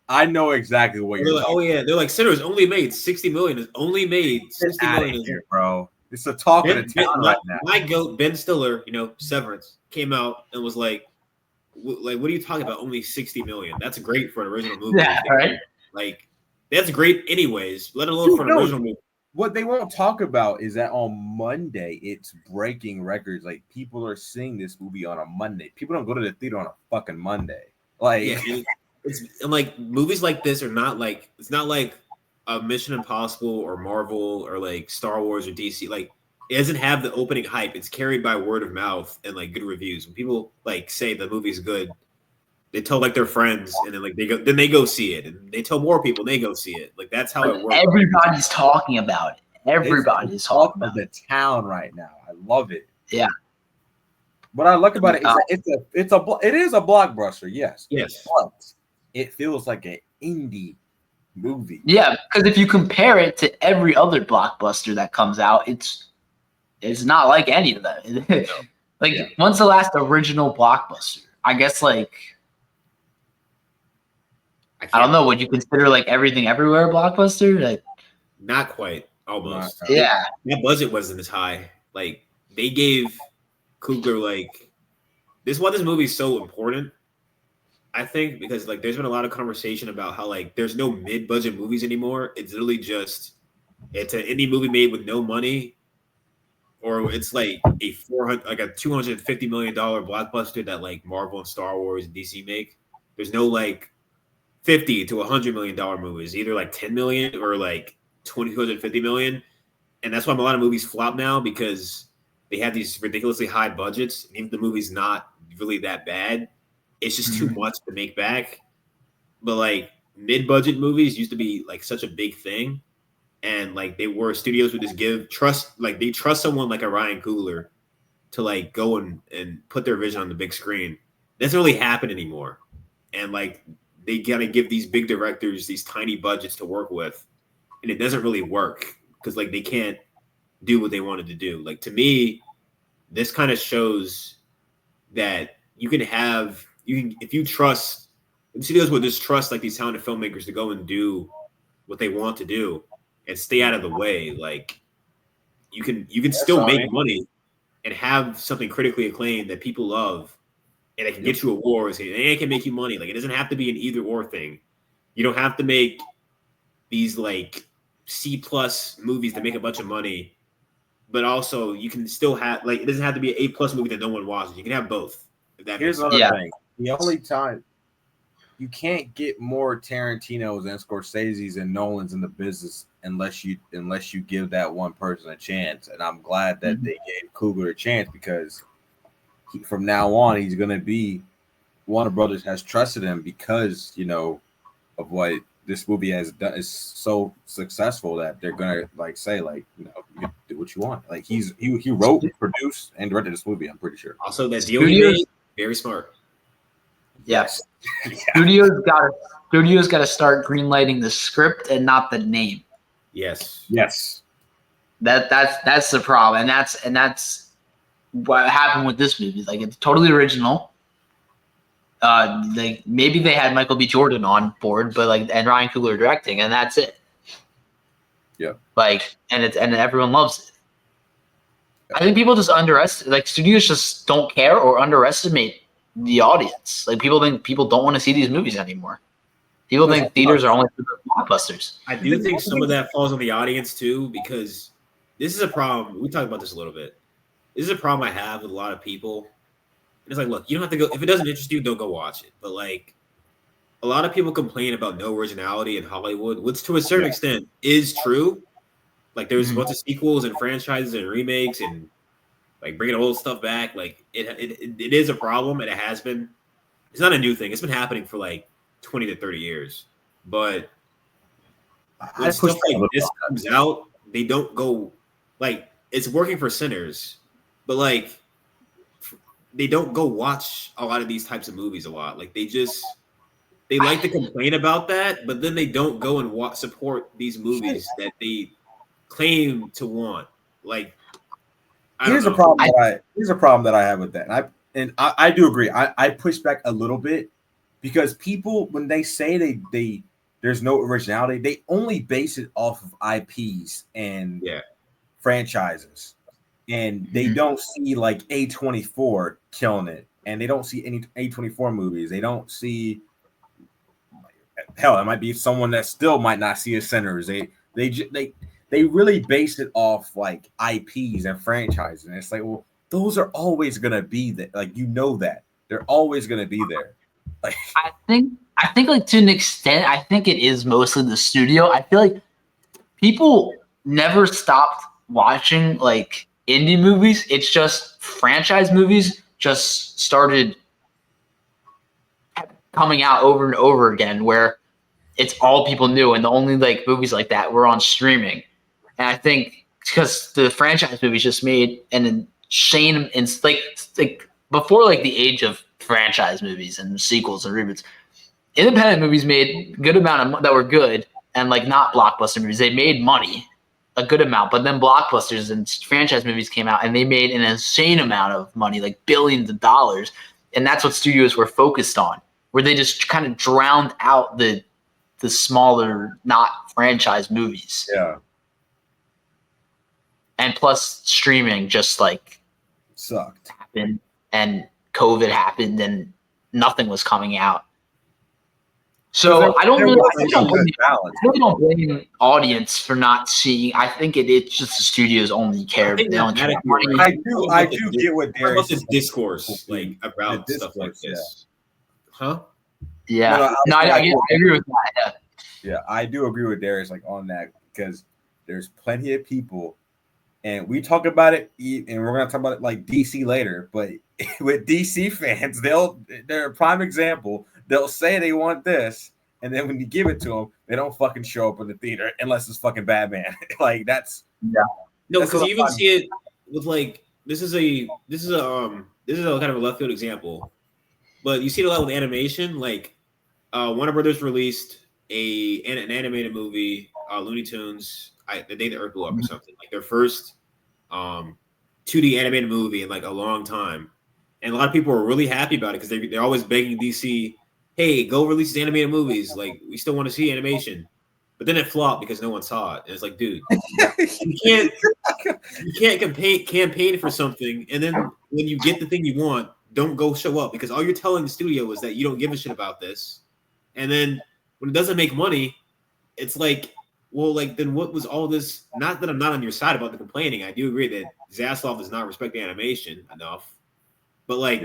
I know exactly what you're like, talking oh yeah, they're like Sinners only made 60 million. It's only made 60 million, here, bro. It's a talk of the town right now. My goat Ben Stiller, Severance came out and was like, what are you talking about? Only 60 million. That's great for an original movie. Yeah, right. Like that's great anyways, let alone for an original movie. What they won't talk about is that on Monday it's breaking records. Like people are seeing this movie on a Monday. People don't go to the theater on a fucking Monday. Like it's like movies like this are not like it's not like a Mission Impossible or Marvel or like Star Wars or DC. Like it doesn't have the opening hype. It's carried by word of mouth and like good reviews. When people like say the movie's good, They tell like their friends, and then like they go see it, and they tell more people, and they go see it. Like that's how it works. Everybody's talking about it. Everybody's talking about the town right now. I love it. Yeah. What I like about it is it is a blockbuster, yes. Yes. But it feels like an indie movie. Yeah, because if you compare it to every other blockbuster that comes out, it's not like any of them. Like, when's the last original blockbuster? I guess like I don't know. Would you consider like Everything Everywhere a blockbuster? Like, not quite. Almost. Yeah. That budget wasn't as high. Like they gave Coogler like this is why this movie is so important. I think because like there's been a lot of conversation about how like there's no mid-budget movies anymore. It's literally just it's an indie movie made with no money, or it's like a $250 million blockbuster that like Marvel and Star Wars and DC make. There's no like $50 to $100 million movies, either like 10 million or like 250 million, and that's why a lot of movies flop now because they have these ridiculously high budgets, and even if the movie's not really that bad, it's just too much to make back. But like mid-budget movies used to be like such a big thing, and like studios would just they trust someone like a Ryan Coogler to like go and put their vision on the big screen. That doesn't really happen anymore, and like they gotta give these big directors these tiny budgets to work with, and it doesn't really work because like they can't do what they wanted to do. Like to me, this kind of shows that if you trust, studios will just trust like these talented filmmakers to go and do what they want to do and stay out of the way. Like you can still make money and have something critically acclaimed that people love, and it can get you awards, and it can make you money. Like it doesn't have to be an either or thing. You don't have to make these like C+ movies that make a bunch of money, but also you can still have like it doesn't have to be an A+ movie that no one watches. You can have both. Here's another thing. The only time you can't get more Tarantino's and Scorsese's and Nolan's in the business unless you give that one person a chance. And I'm glad that they gave Coogler a chance because from now on he's gonna be Warner Brothers has trusted him because of what this movie has done is so successful that they're gonna like say like you can do what you want. Like he wrote, produced, and directed this movie. I'm pretty sure. Also, that deal he made, very smart. Yes. Studios got to start greenlighting the script and not the name. Yes. That's the problem, and that's what happened with this movie. Like it's totally original. Like maybe they had Michael B. Jordan on board, but and Ryan Coogler directing, and that's it. Yeah. Like and everyone loves it. I think people just studios just don't care or underestimate the audience. Like people think people don't want to see these movies anymore. People think theaters are only for the blockbusters. I do think some of that falls on the audience too, because this is a problem. We talked about this a little bit. This is a problem I have with a lot of people. And it's like, look, you don't have to go if it doesn't interest you, don't go watch it. But like a lot of people complain about no originality in Hollywood, which to a certain extent is true. Like there's a bunch of sequels and franchises and remakes and like bringing old stuff back. Like it is a problem, and it has been. It's not a new thing. It's been happening for like 20 to 30 years. But when stuff like this comes out, they don't go like it's working for Sinners, but like they don't go watch a lot of these types of movies a lot. Like they like to complain about that, but then they don't go and support these movies that they claim to want. Like here's a problem that I have with that. And I do agree. I push back a little bit because people when they say they there's no originality, they only base it off of IPs and franchises. And they don't see like A24 killing it, and they don't see any A24 movies. They don't see hell. It might be someone that still might not see a Sinners. They really base it off like IPs and franchises, and it's like, well, those are always gonna be there. Like that they're always gonna be there. Like I think like to an extent, I think it is mostly the studio. I feel like people never stopped watching like indie movies. It's just franchise movies just started coming out over and over again where it's all people knew, and the only like movies like that were on streaming. And I think because the franchise movies just made an insane, like before like the age of franchise movies and sequels and reboots, independent movies made a good amount of that were good, and like not blockbuster movies, they made money, a good amount. But then blockbusters and franchise movies came out, and they made an insane amount of money, like billions of dollars. And that's what studios were focused on, where they just kind of drowned out the smaller, not franchise movies. Yeah. And plus, streaming just like Sucked. happened, and COVID happened, and nothing was coming out. So I don't blame audience for not seeing. I think it's just the studios only care. They don't care. I do get what Darius this discourse like about stuff like this, huh? Yeah, I agree with that. Yeah, I do agree with Darius like on that, because there's plenty of people, and we talk about it, and we're gonna talk about it like DC later. But with DC fans, they're a prime example. They'll say they want this, and then when you give it to them, they don't fucking show up in the theater unless it's fucking Batman. Like that's no, because you even see it with like this is a kind of a left field example, but you see it a lot with animation. Like Warner Brothers released an animated movie, Looney Tunes, The Day the Earth Blew Up or something, like their first 2D animated movie in like a long time, and a lot of people were really happy about it because they're always begging DC, hey, go release these animated movies. Like, we still want to see animation. But then it flopped because no one saw it. And it's like, dude, you can't campaign for something, and then when you get the thing you want, don't go show up, because all you're telling the studio is that you don't give a shit about this. And then when it doesn't make money, it's like, well, like, then what was all this? Not that I'm not on your side about the complaining. I do agree that Zaslav does not respect the animation enough. But, like,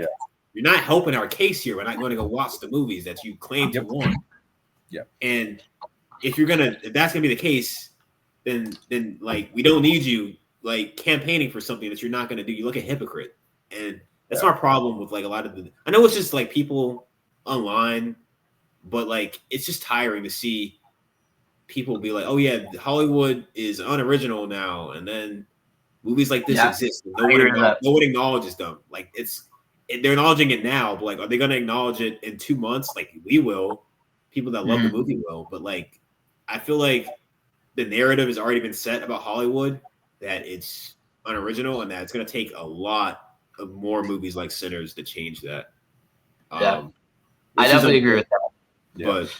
you're not helping our case here. We're not going to go watch the movies that you claim to want. Yeah. And if that's gonna be the case, then like, we don't need you like campaigning for something that you're not gonna do. You look a hypocrite, and that's my problem with like a lot of the. I know it's just like people online, but like it's just tiring to see people be like, "Oh yeah, Hollywood is unoriginal now," and then movies like this exist. No one acknowledges them. Like they're acknowledging it now, but like, are they gonna acknowledge it in 2 months? Like we will. People that love the movie will, but like, I feel like the narrative has already been set about Hollywood that it's unoriginal, and that it's going to take a lot of more movies like Sinners to change that. I definitely agree with that. But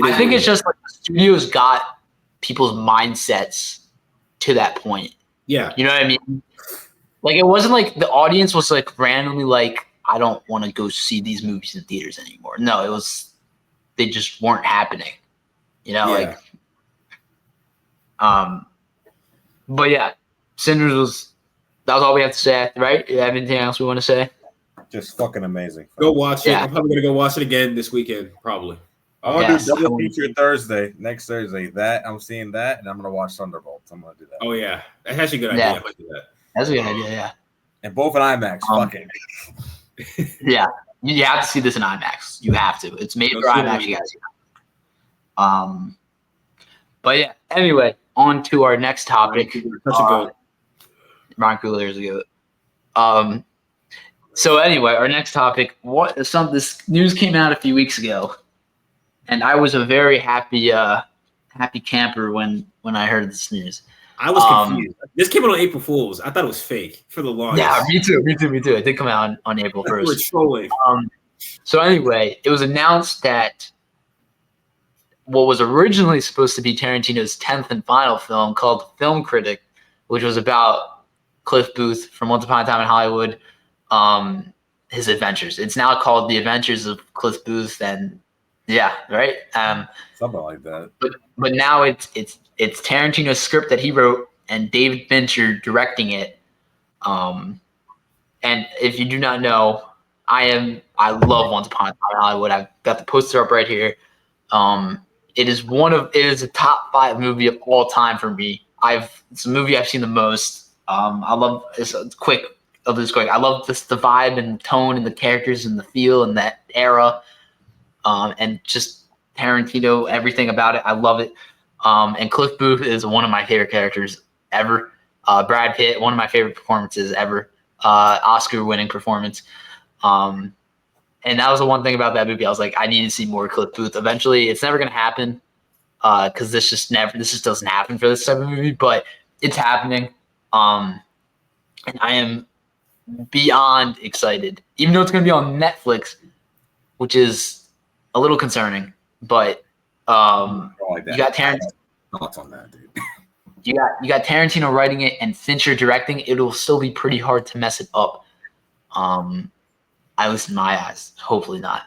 I think it's just like the studios got people's mindsets to that point. Yeah. You know what I mean? Like, it wasn't like the audience was like randomly like, I don't want to go see these movies in theaters anymore. No, it was, they just weren't happening. You know, like, but yeah, Sinners that was all we have to say, right? You have anything else we want to say? Just fucking amazing. Go watch it. I'm probably going to go watch it again this weekend, probably. I want to do double feature next Thursday. That I'm seeing that, and I'm going to watch Thunderbolts. I'm going to do that. Oh, yeah. That's actually a good idea. I might do that. That's a good idea, yeah. And both in IMAX. Fucking. Yeah. You have to see this in IMAX. You have to. It's made for IMAX, you guys. But yeah, anyway, on to our next topic. Ron Coogler is a goat. So anyway, our next topic. This news came out a few weeks ago, and I was a very happy camper when I heard this news. I was confused. This came out on April Fool's. I thought it was fake for the longest. Yeah, me too. It did come out on April 1st. We were trolling. So anyway, it was announced that what was originally supposed to be Tarantino's 10th and final film, called Film Critic, which was about Cliff Booth from Once Upon a Time in Hollywood, his adventures. It's now called The Adventures of Cliff Booth, and right? Something like that. But now it's Tarantino's script that he wrote, and David Fincher directing it. And if you do not know, I love Once Upon a Time in Hollywood. I've got the poster up right here. It is a top 5 movie of all time for me. It's a movie I've seen the most. I love it's quick. I love the vibe and tone and the characters and the feel and that era. and just Tarantino, everything about it. I love it. And Cliff Booth is one of my favorite characters ever. Brad Pitt, one of my favorite performances ever. Oscar-winning performance. And that was the one thing about that movie. I was like, I need to see more Cliff Booth. Eventually, it's never going to happen because this just doesn't happen for this type of movie. But it's happening, and I am beyond excited. Even though it's going to be on Netflix, which is a little concerning. But like that. You got Tarantino. Thoughts on that, dude? You got Tarantino writing it and Fincher directing. It'll still be pretty hard to mess it up. At least in my eyes. Hopefully not.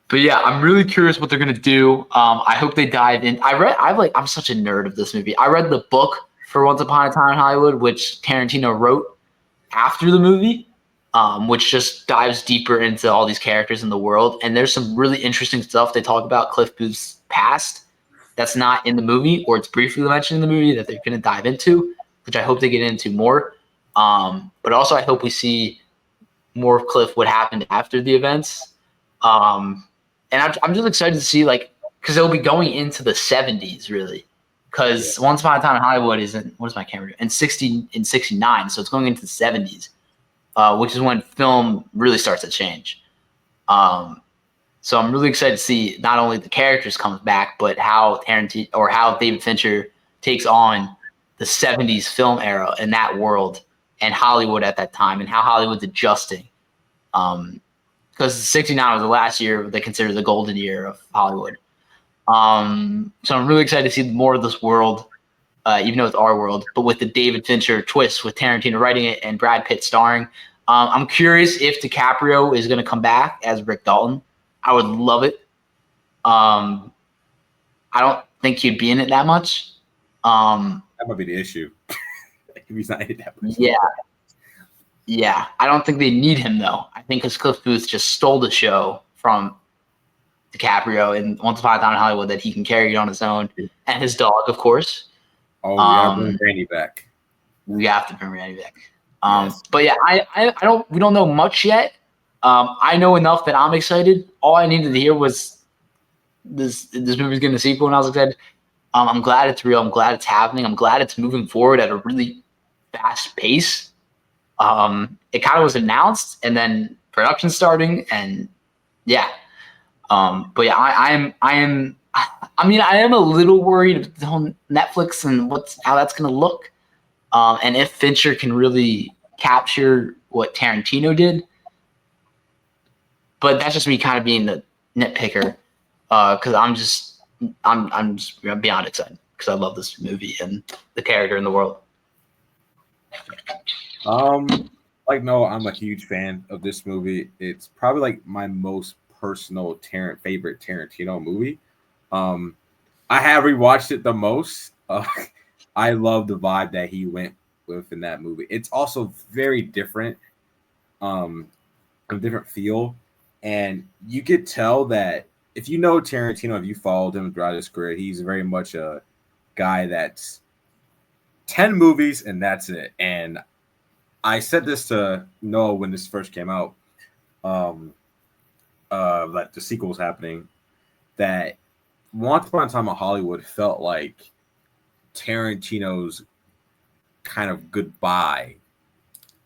But yeah, I'm really curious what they're gonna do. I hope they dive in. I'm such a nerd of this movie. I read the book for Once Upon a Time in Hollywood, which Tarantino wrote after the movie, which just dives deeper into all these characters in the world. And there's some really interesting stuff they talk about Cliff Booth's past that's not in the movie, or it's briefly mentioned in the movie that they're gonna dive into, which I hope they get into more. But also I hope we see more of Cliff, what happened after the events. And I'm just excited to see, like, because they'll be going into the 70s, really. Because Once Upon a Time in Hollywood what is my camera doing? In 69, so it's going into the 70s, which is when film really starts to change. So I'm really excited to see not only the characters come back, but how David Fincher takes on the 70s film era in that world and Hollywood at that time, and how Hollywood's adjusting. Because 69 was the last year they consider the golden year of Hollywood. So I'm really excited to see more of this world, even though it's our world, but with the David Fincher twist, with Tarantino writing it and Brad Pitt starring. I'm curious if DiCaprio is going to come back as Rick Dalton. I would love it. I don't think he'd be in it that much. That might be the issue. If he's not in it that much. Yeah. I don't think they need him, though. I think because Cliff Booth just stole the show from DiCaprio in Once Upon a Time in Hollywood, that he can carry it on his own, and his dog, of course. Oh, we gotta bring Randy back. We have to bring Randy back. Yes. But yeah, we don't know much yet. I know enough that I'm excited. All I needed to hear was this movie's getting a sequel, and I was excited. I'm glad it's real. I'm glad it's happening. I'm glad it's moving forward at a really fast pace. It kind of was announced, and then production starting, and yeah. But yeah, I am a little worried on Netflix and how that's going to look. And if Fincher can really capture what Tarantino did. But that's just me kind of being the nitpicker, because I'm just beyond excited because I love this movie and the character in the world. No, I'm a huge fan of this movie. It's probably like my most personal favorite Tarantino movie. I have rewatched it the most. I love the vibe that he went with in that movie. It's also very different, a different feel, and you could tell that if you know Tarantino, if you followed him throughout his career, he's very much a guy that's 10 movies and that's it. And I said this to Noah when this first came out, like the sequel was happening, that Once Upon a Time in Hollywood felt like Tarantino's kind of goodbye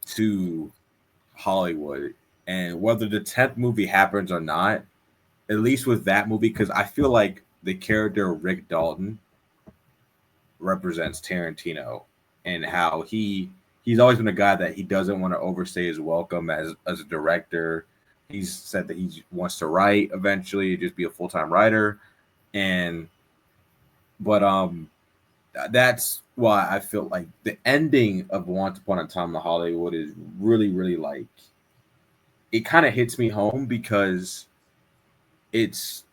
to Hollywood. And whether the 10th movie happens or not, at least with that movie, because I feel like the character Rick Dalton represents Tarantino and how he's always been a guy that he doesn't want to overstay his welcome as a director. He's said that he wants to write eventually, just be a full-time writer. But that's why I feel like the ending of Once Upon a Time in Hollywood is really, really like, it kind of hits me home because it's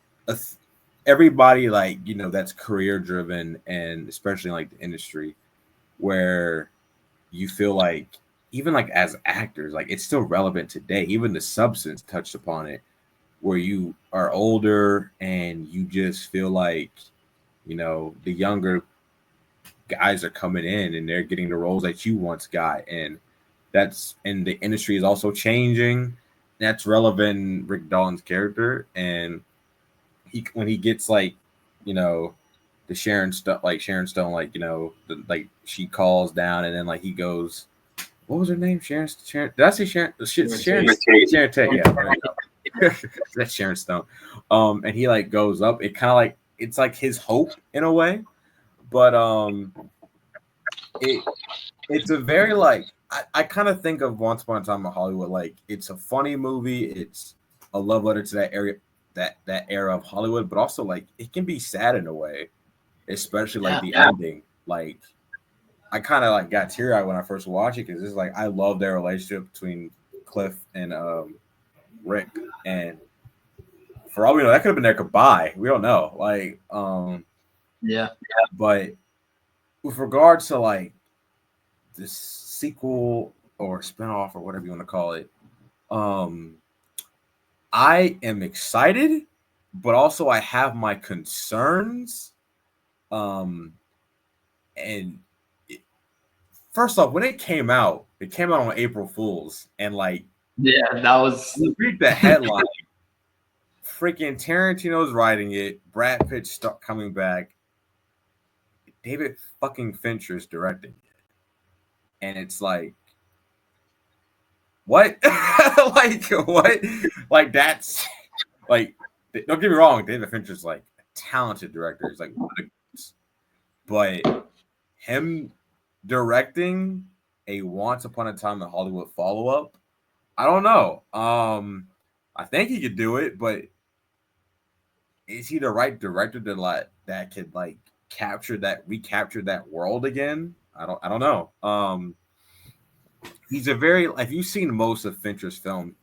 everybody like, that's career driven, and especially like the industry where you feel like even like as actors, like it's still relevant today. Even The Substance touched upon it, where you are older and you just feel like, the younger guys are coming in and they're getting the roles that you once got. And the industry is also changing. that's relevant in Rick Dalton's character, and when he gets like, you know, the Sharon Stone, like, you know, like she calls down, and then like he goes, what was her name? Sharon. Did I say Sharon? Sharon Tate. Yeah, there you go. That's Sharon Stone. And he like goes up. It kind of like it's like his hope in a way, but it's a very like I kind of think of Once Upon a Time in Hollywood like it's a funny movie. It's a love letter to that area, that era of Hollywood, but also like it can be sad in a way, especially like the ending. Like I kind of like got teary-eyed when I first watched it because it's like I love their relationship between Cliff and Rick, and for all we know, that could have been their goodbye. We don't know. Like, but with regards to like this sequel or spinoff or whatever you want to call it, I am excited, but also I have my concerns. And first off, when it came out on April Fool's, and like, that was read the headline. Freaking Tarantino's writing it. Brad Pitt coming back. David fucking Fincher's directing it, and it's like, what? Like what? Like that's like. Don't get me wrong. David Fincher's like a talented director. He's like one of the, but him directing a Once Upon a Time in Hollywood follow-up, I don't know. I think he could do it, but is he the right director to like that could like recapture that world again? I don't know. He's a very, if you've seen most of Fincher's film,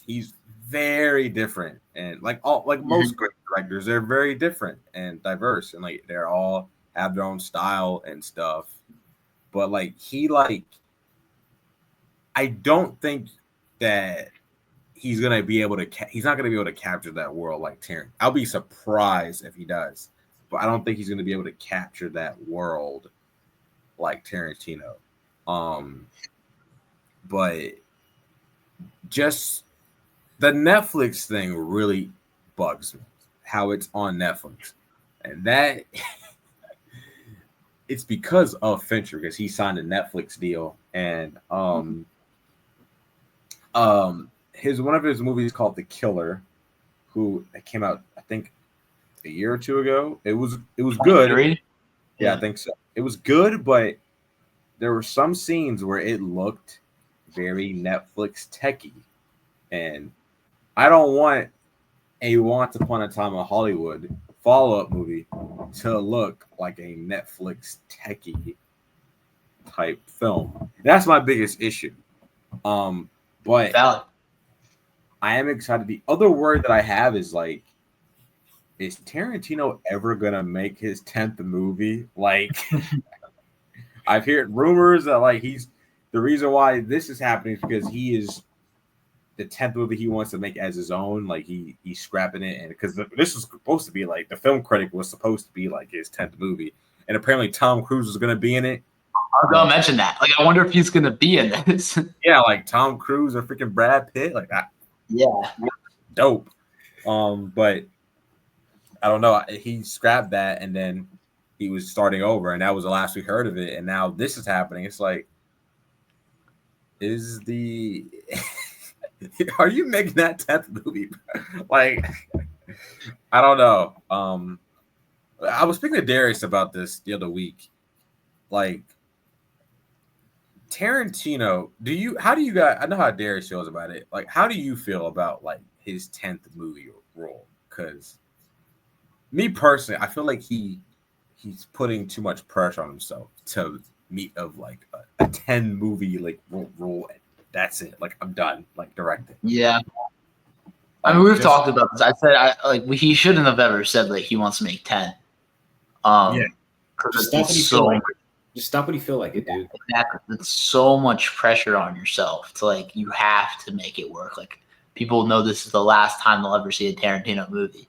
he's very different, and like most great directors, they're very different and diverse, and like they're all have their own style and stuff. But like I don't think that he's not gonna be able to capture that world like Tarantino. I'll be surprised if he does, but I don't think he's gonna be able to capture that world like Tarantino. But just the Netflix thing really bugs me. How it's on Netflix, and that it's because of Fincher, because he signed a Netflix deal, and one of his movies called The Killer, it came out I think a year or two ago. It was good. Yeah, I think so. It was good, but there were some scenes where it looked very Netflix techy, and I don't want a Once Upon a Time in Hollywood follow-up movie to look like a Netflix techie type film. That's my biggest issue. But valid. I am excited. The other word that I have is like, is Tarantino ever gonna make his 10th movie? Like, I've heard rumors that like the reason why this is happening is because he is the 10th movie he wants to make as his own. Like he's scrapping it, and because this was supposed to be like the film critic was supposed to be like his 10th movie, and apparently Tom Cruise was gonna be in it. I was gonna mention that. Like, I wonder if he's gonna be in this. Yeah, like Tom Cruise or freaking Brad Pitt, like that. Yeah, dope. But I don't know. He scrapped that, and then he was starting over, and that was the last we heard of it. And now this is happening. It's like, are you making that 10th movie? Like, I don't know. I was speaking to Darius about this the other week. Like, Tarantino, how do you guys, I know how Darius feels about it. Like, how do you feel about like his 10th movie role? Because me personally, I feel like he's putting too much pressure on himself to meet of like a 10 movie like role. That's it. Like, I'm done. Like, directing. Yeah. I mean, we've talked about this. I said he shouldn't have ever said like he wants to make 10. Just stop when you feel like it, dude. Exactly. It's so much pressure on yourself to like you have to make it work. Like, people know this is the last time they'll ever see a Tarantino movie.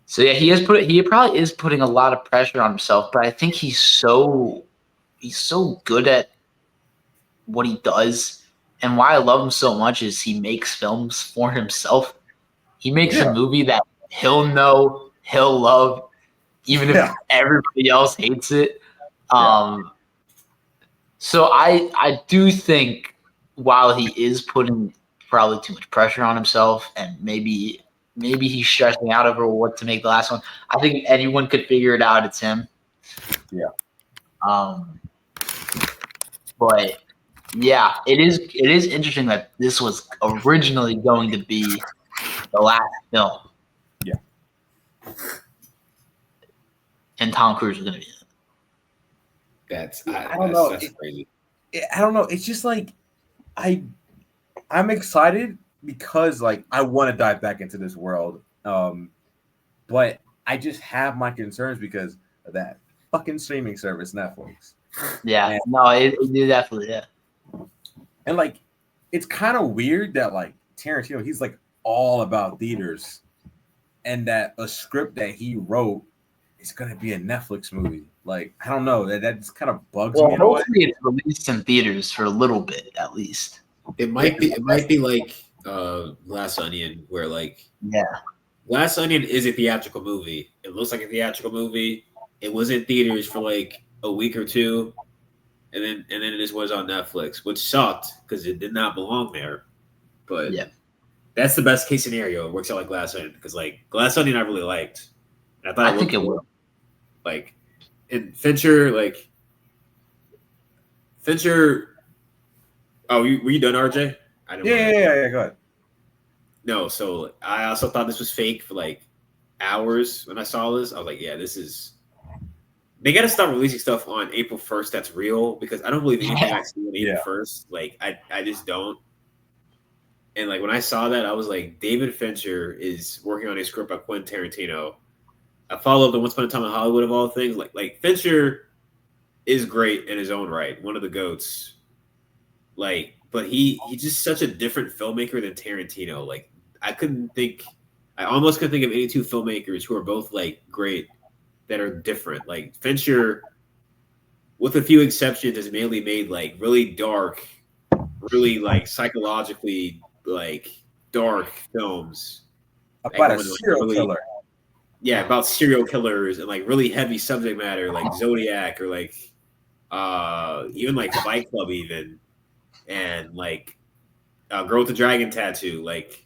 So yeah, he probably is putting a lot of pressure on himself, but I think he's so good at what he does and why I love him so much is he makes films for himself. He makes a movie that he'll know, he'll love, even if everybody else hates it. So I do think while he is putting probably too much pressure on himself, and maybe he's stressing out over what to make the last one, I think anyone could figure it out. It's him. Yeah. But yeah, it is interesting that this was originally going to be the last film. Yeah. And Tom Cruise is going to be in it. I don't know. That's crazy. I don't know. It's just like I'm excited because like I want to dive back into this world. But I just have my concerns because of that fucking streaming service, Netflix. Yeah. And, no, it definitely, yeah. And like it's kind of weird that like Tarantino, he's like all about theaters, and that a script that he wrote is gonna be a Netflix movie. Like, I don't know. That just kind of bugs me in a way. Hopefully it's released in theaters for a little bit at least. It might be like Glass Onion, where like Glass Onion is a theatrical movie. It looks like a theatrical movie. It was in theaters for like a week or two, and then it just was on Netflix, which sucked because it did not belong there. But that's the best case scenario. It works out like Glass Onion, because like Glass Onion I really liked. And I think it will. Like, and Fincher. Oh, were you done, RJ? I didn't. Yeah. Go ahead. No, so I also thought this was fake for like hours when I saw this. I was like, yeah, this is. They got to stop releasing stuff on April 1st that's real, because I don't believe anything I see on April 1st. Like, I just don't. And like when I saw that, I was like, David Fincher is working on a script by Quentin Tarantino. I followed the Once Upon a Time in Hollywood of all things. Like Fincher is great in his own right, one of the GOATs. Like, but he's just such a different filmmaker than Tarantino. Like, I almost couldn't think of any two filmmakers who are both like great that are different. Like Fincher, with a few exceptions, has mainly made like really dark, really like psychologically like dark films about a serial killer. Yeah, about serial killers and like really heavy subject matter, like Zodiac, or like even like Fight Club, even, and like Girl with the Dragon Tattoo. Like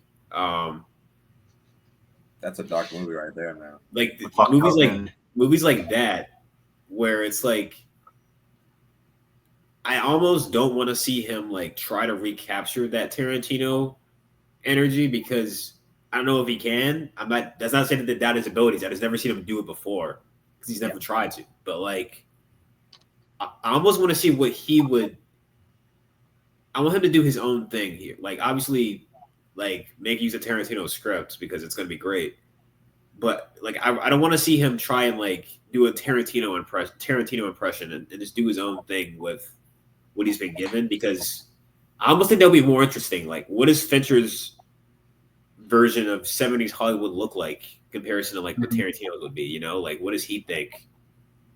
that's a dark movie right there, man. Like movies like that, where it's like I almost don't want to see him like try to recapture that Tarantino energy, because I don't know if he can. That's not saying that doubt his abilities. I just never seen him do it before, because he's never tried to. But like, I almost want to see what he would. I want him to do his own thing here. Like, obviously, like make use of Tarantino scripts, because it's going to be great. But like, I don't want to see him try and like do a Tarantino impression and just do his own thing with what he's been given, because I almost think that'll be more interesting. Like, what is Fincher's version of 70s Hollywood look like comparison to like what Tarantino would be? You know, like what does he think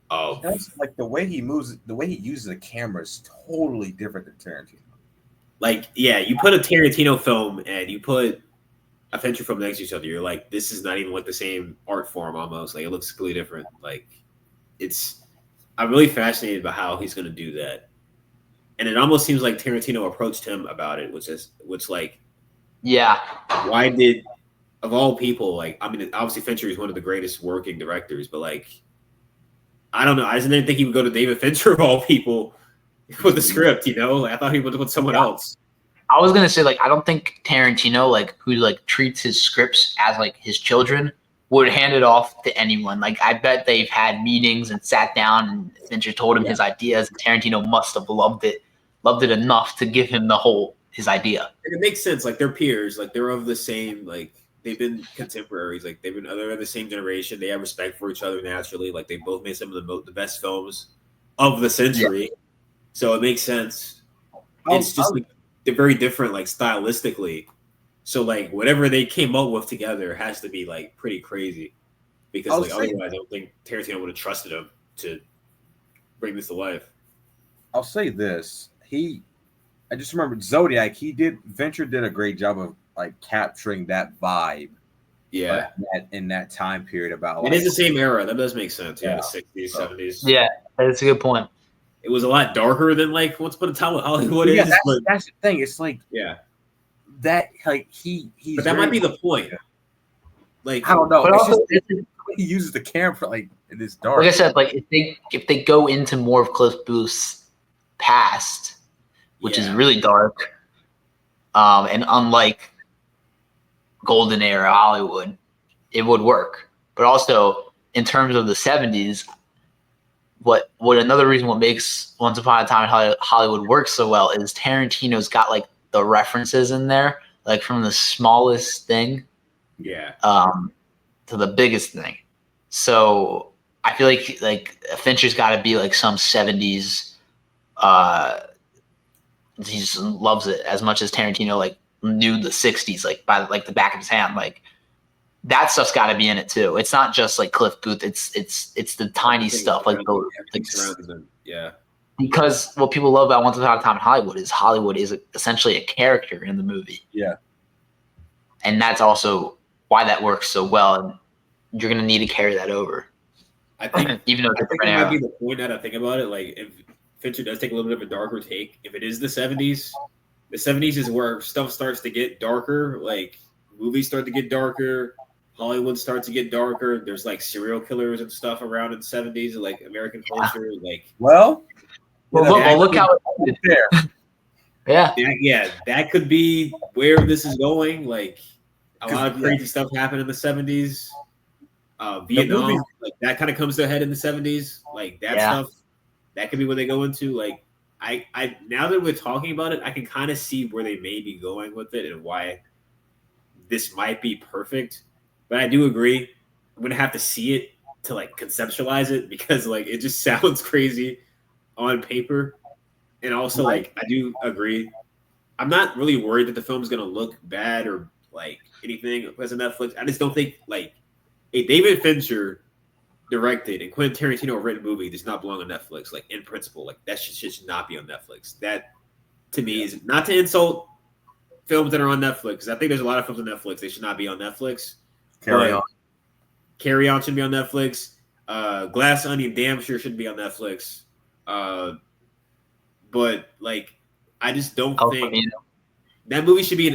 of? That's like the way he moves, the way he uses the camera is totally different than Tarantino. Like, yeah, you put a Tarantino film and you put a Fincher film next to each other, you're like, this is not even like the same art form almost. Like, it looks completely different. Like, I'm really fascinated by how he's going to do that. And it almost seems like Tarantino approached him about it, which like, why did, of all people, like, I mean, obviously Fincher is one of the greatest working directors, but like, I don't know. I just didn't think he would go to David Fincher of all people with the script, you know? Like, I thought he would with someone else. I was gonna say, like, I don't think Tarantino, like, who like treats his scripts as like his children, would hand it off to anyone. Like, I bet they've had meetings and sat down, and Fincher told him his ideas, and Tarantino must have loved it enough to give him his idea. And it makes sense. Like, they're peers. Like, they're of the same, like, they've been contemporaries. Like, they're of the same generation. They have respect for each other naturally. Like, they both made some of the best films of the century. Yeah. So it makes sense. It's just like they're very different, like, stylistically. So like whatever they came up with together has to be like pretty crazy, because like otherwise I don't think Tarantino would have trusted him to bring this to life. I'll say this: I just remembered Zodiac. Venture did a great job of like capturing that vibe. Yeah, in that time period about it is the same era. That does make sense. Yeah, Yeah. the 60s, 70s. Yeah, that's a good point. It was a lot darker than like Once Upon a Time with Hollywood Yeah, is. But that's the thing. It's like yeah, that. Like he's. but that might be the point. Like I don't know. But It's also, just he uses the camera like in this dark. like I said, like if they go into more of Cliff Booth's past, which is really dark, and unlike golden era Hollywood, it would work. But also in terms of the 70s, what another reason what makes Once Upon a Time in Hollywood work so well is Tarantino's got like the references in there, like from the smallest thing, to the biggest thing. So I feel like Fincher's got to be like some 70s. He just loves it as much as Tarantino like knew the 60s like by like the back of his hand. Like that stuff's got to be in it too. It's not just like Cliff Booth. It's the tiny stuff like the because what people love about Once Upon a Time in Hollywood is essentially a character in the movie. Yeah, and that's also why that works so well. And you're gonna need to carry that over. I think even though I think it might be the point that I think about it. Like if Fincher does take a little bit of a darker take, if it is the 70s is where stuff starts to get darker. Like movies start to get darker, Hollywood starts to get darker. There's like serial killers and stuff around in the 70s, like American culture. Like well, look how it's there. That could be where this is going. Like a lot of crazy stuff happened in the 70s. Vietnam, like that kind of comes to a head in the 70s. Like that stuff, that could be what they go into. Like I now that we're talking about it, I can kind of see where they may be going with it and why this might be perfect. But I do agree, I'm gonna have to see it to like conceptualize it because like it just sounds crazy on paper. And also like I do agree, I'm not really worried that the film's gonna look bad or like anything because of Netflix. I just don't think like a David Fincher directed and Quentin Tarantino written movie does not belong on Netflix. Like in principle, like that should not be on Netflix. That to me is not to insult films that are on Netflix. I think there's a lot of films on Netflix. They should not be on Netflix. Carry On should be on Netflix. Glass Onion damn sure shouldn't be on Netflix. But like, I just don't think that movie should be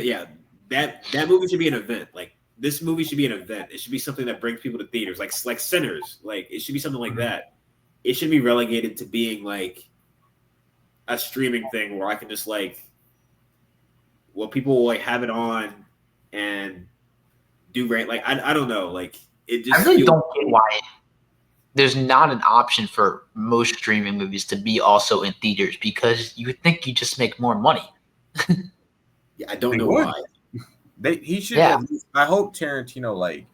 that movie should be an event. Like this movie should be an event. It should be something that brings people to theaters, like Sinners. Like it should be something like that. It should be relegated to being like a streaming thing where I can just like, well, people will like have it on and do great. Like I don't know. Like it just. I really don't get why there's not an option for most streaming movies to be also in theaters because you would think you just make more money. Yeah, I don't know why. He should. Yeah. I hope Tarantino like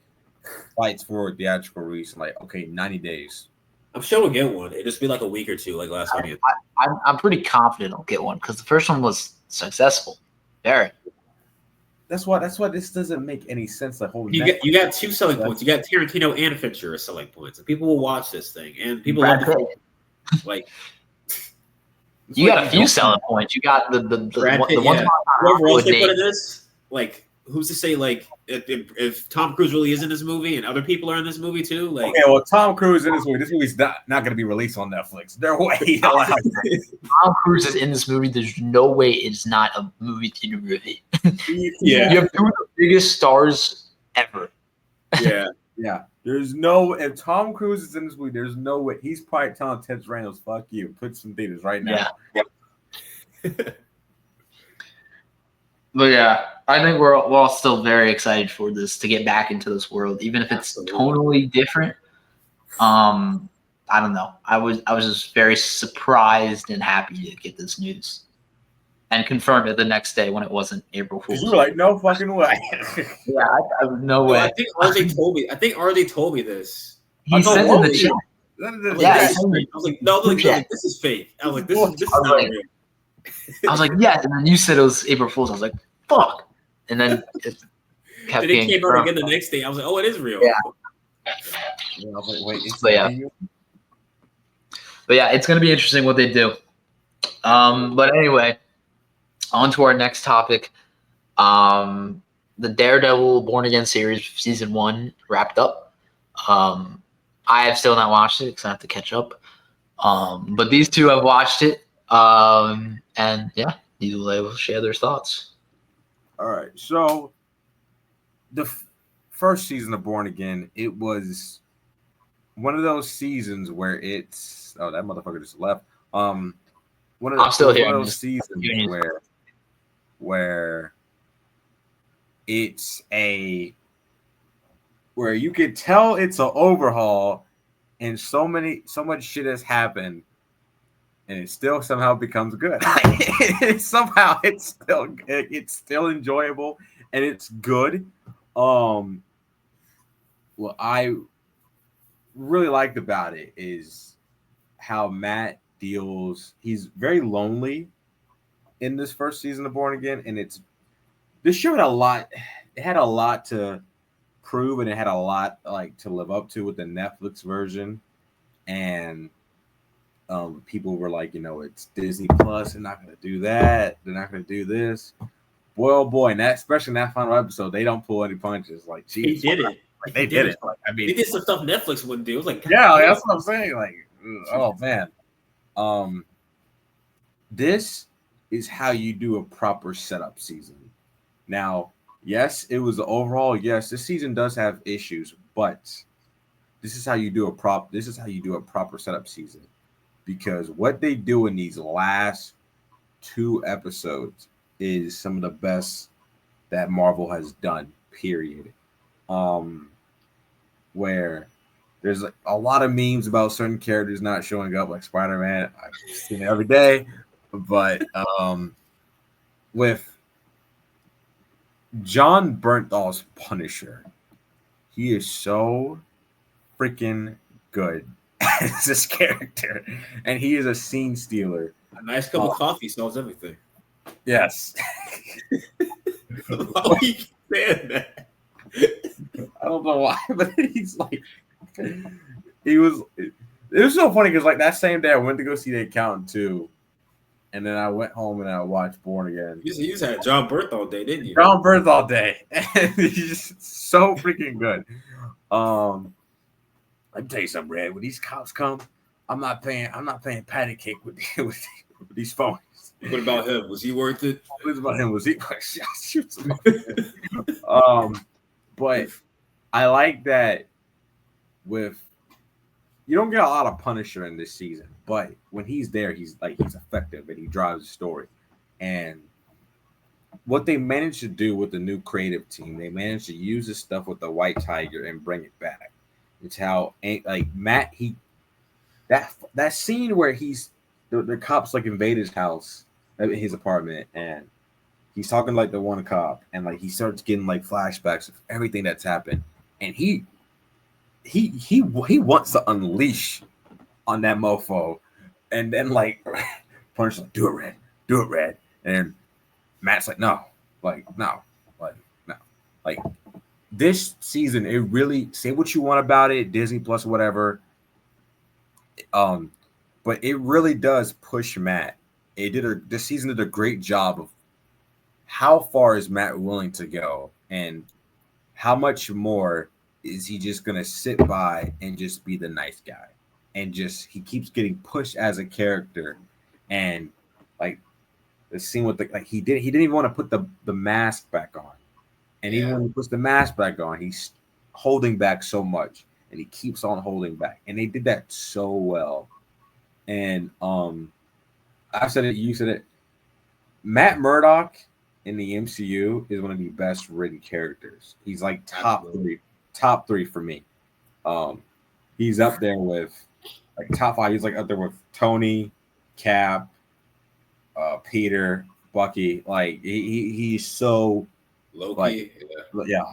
fights for a theatrical release. Like, okay, 90 days. I'm sure we'll get one. It'll just be like a week or two, like last week. I'm pretty confident I'll get one because the first one was successful. Very. That's why this doesn't make any sense. The whole you got two selling points. You got Tarantino and Fincher as selling points, and people will watch this thing, and people love it. Like. You got a few selling points. You got the one. Whoever else they put in this, like, who's to say, like, if Tom Cruise really is in this movie and other people are in this movie too? Like, okay, well, Tom Cruise in this movie. This movie's not going to be released on Netflix. They're way allowed. Tom Cruise is in this movie. There's no way it's not a movie theater movie. Yeah, you have two of the biggest stars ever. Yeah. Yeah. There's no if Tom Cruise is in this movie, there's no way he's probably telling Ted Reynolds, fuck you, put some theaters right now. Yeah. But yeah, I think we're all still very excited for this to get back into this world, even if it's totally different. I don't know. I was just very surprised and happy to get this news and confirmed it the next day when it wasn't April Fool's. You were like, no fucking way. Yeah, no way. I think RJ told me this. He said in the chat. Yeah, I was like, no, this is fake. I was like, this is not real. I was like, yes, and then you said it was April Fool's. I was like, fuck. And then it kept then it came out again the next day. I was like, oh, it is real. Yeah. I was like, wait, but yeah, it's gonna be interesting what they do. But anyway, On to our next topic. The Daredevil Born Again series season 1 wrapped up. I have still not watched it because I have to catch up. But these two have watched it. And yeah, these will share their thoughts. All right. So the first season of Born Again, it was one of those seasons where it's that motherfucker just left. I'm still here. One of those seasons where it's where you could tell it's an overhaul, and so much shit has happened, and it still somehow becomes good. Somehow it's still enjoyable and it's good. What I really liked about it is how Matt deals. He's very lonely in this first season of Born Again, and this show had a lot. It had a lot to prove, and it had a lot to live up to with the Netflix version. And people were like, it's Disney Plus. They're not going to do that. They're not going to do this. Boy, oh boy, and especially in that final episode, they don't pull any punches. Like, geez, he did it. They did it. Like, I mean, they did some stuff Netflix wouldn't do. It was like, that's what I'm saying. Like, oh man, this is how you do a proper setup season. Now, yes, it was overall. Yes, this season does have issues, but this is how you do a proper setup season, because what they do in these last 2 episodes is some of the best that Marvel has done. Period. Where there's a lot of memes about certain characters not showing up, like Spider-Man. I've seen it every day, but with John Bernthal's Punisher, he is so freaking good as this character, and he is a scene stealer. A nice cup of coffee solves everything. Yes. Why are you saying that? I don't know why, but he's like, it was so funny because like that same day I went to go see The Accountant too, and then I went home and I watched Born Again. You just had John Berthal day, didn't you? John Berthal day, and he's just so freaking good. Let me tell you something, Red. When these cops come, I'm not paying patty cake with these phones. What about him? Was he worth it? What about him? Was he? But I like that you don't get a lot of Punisher in this season, but when he's there, he's effective and he drives the story. And what they managed to do with the new creative team, they managed to use this stuff with the White Tiger and bring it back. It's how Matt that scene where the cops invade his house, his apartment, and he's talking like the one cop, and he starts getting flashbacks of everything that's happened, and he wants to unleash on that mofo, and then Punisher's do it, Red, and Matt's no. This season, it really, say what you want about it, Disney Plus, whatever. But it really does push Matt. This season did a great job of how far is Matt willing to go, and how much more is he just gonna sit by and just be the nice guy, and he keeps getting pushed as a character, and the scene with he didn't even want to put the mask back on, and even when he puts the mask back on, he's holding back so much, and he keeps on holding back, and they did that so well. And I said it, you said it. Matt Murdock in the MCU is one of the best written characters. He's top three for me. He's up there with top 5. He's up there with Tony, Cap, Peter, Bucky. He's so Loki.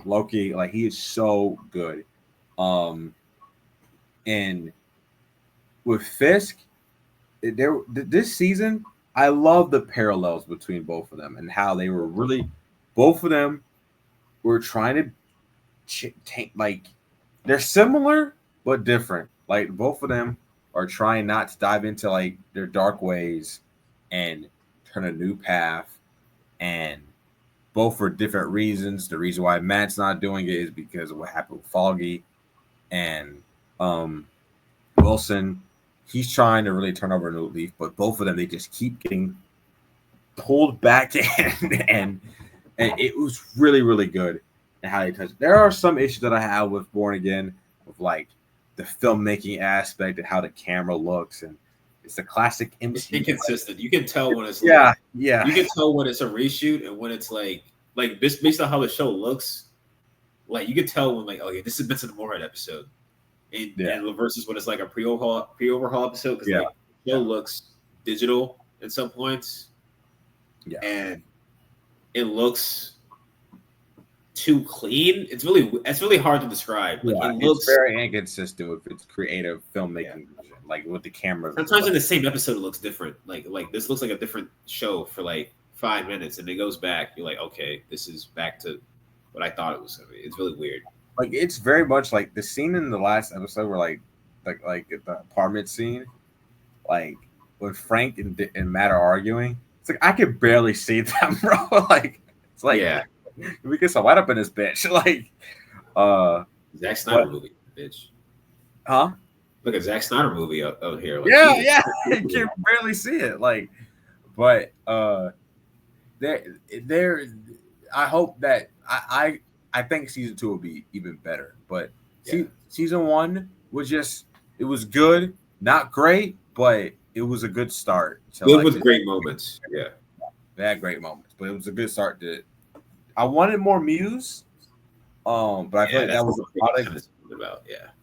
Loki. He is so good. And with Fisk, this season, I love the parallels between both of them and how they were both of them were trying to they're similar but different. Both of them are trying not to dive into their dark ways and turn a new path. and both for different reasons. The reason why Matt's not doing it is because of what happened with Foggy, and Wilson. He's trying to really turn over a new leaf, but both of them, they just keep getting pulled back in, and it was really, really good and how they touched. There are some issues that I have with Born Again, with like the filmmaking aspect and how the camera looks, and it's a classic MCU. It's inconsistent. You can tell when it's yeah. You can tell when it's a reshoot and when it's like based on how the show looks. Like you can tell when okay, this is Vincent Moorhead episode, and versus when it's like a pre-overhaul episode, because like the show looks digital at some points, and it looks too clean. It's really hard to describe. Like, it looks very inconsistent with its creative filmmaking vision, like with the camera. Sometimes in the same episode it looks different. Like this looks like a different show for like 5 minutes, and it goes back. You're like, okay, this is back to what I thought it was gonna be. It's really weird. Like it's very much like the scene in the last episode where like the apartment scene, like when Frank and Matt are arguing. It's like I could barely see them, bro. Like it's like we get some light up in this bitch. Like Zack Snyder movie, bitch. Huh? Look at Zack Snyder movie out here. Like, yeah. You can barely see it. Like, but there. I hope that I think season 2 will be even better. But season 1 was it was good, not great, but it was a good start. Good with great moments. Yeah, they had great moments, but it was a good start to. I wanted more Muse, but I feel like that was the product.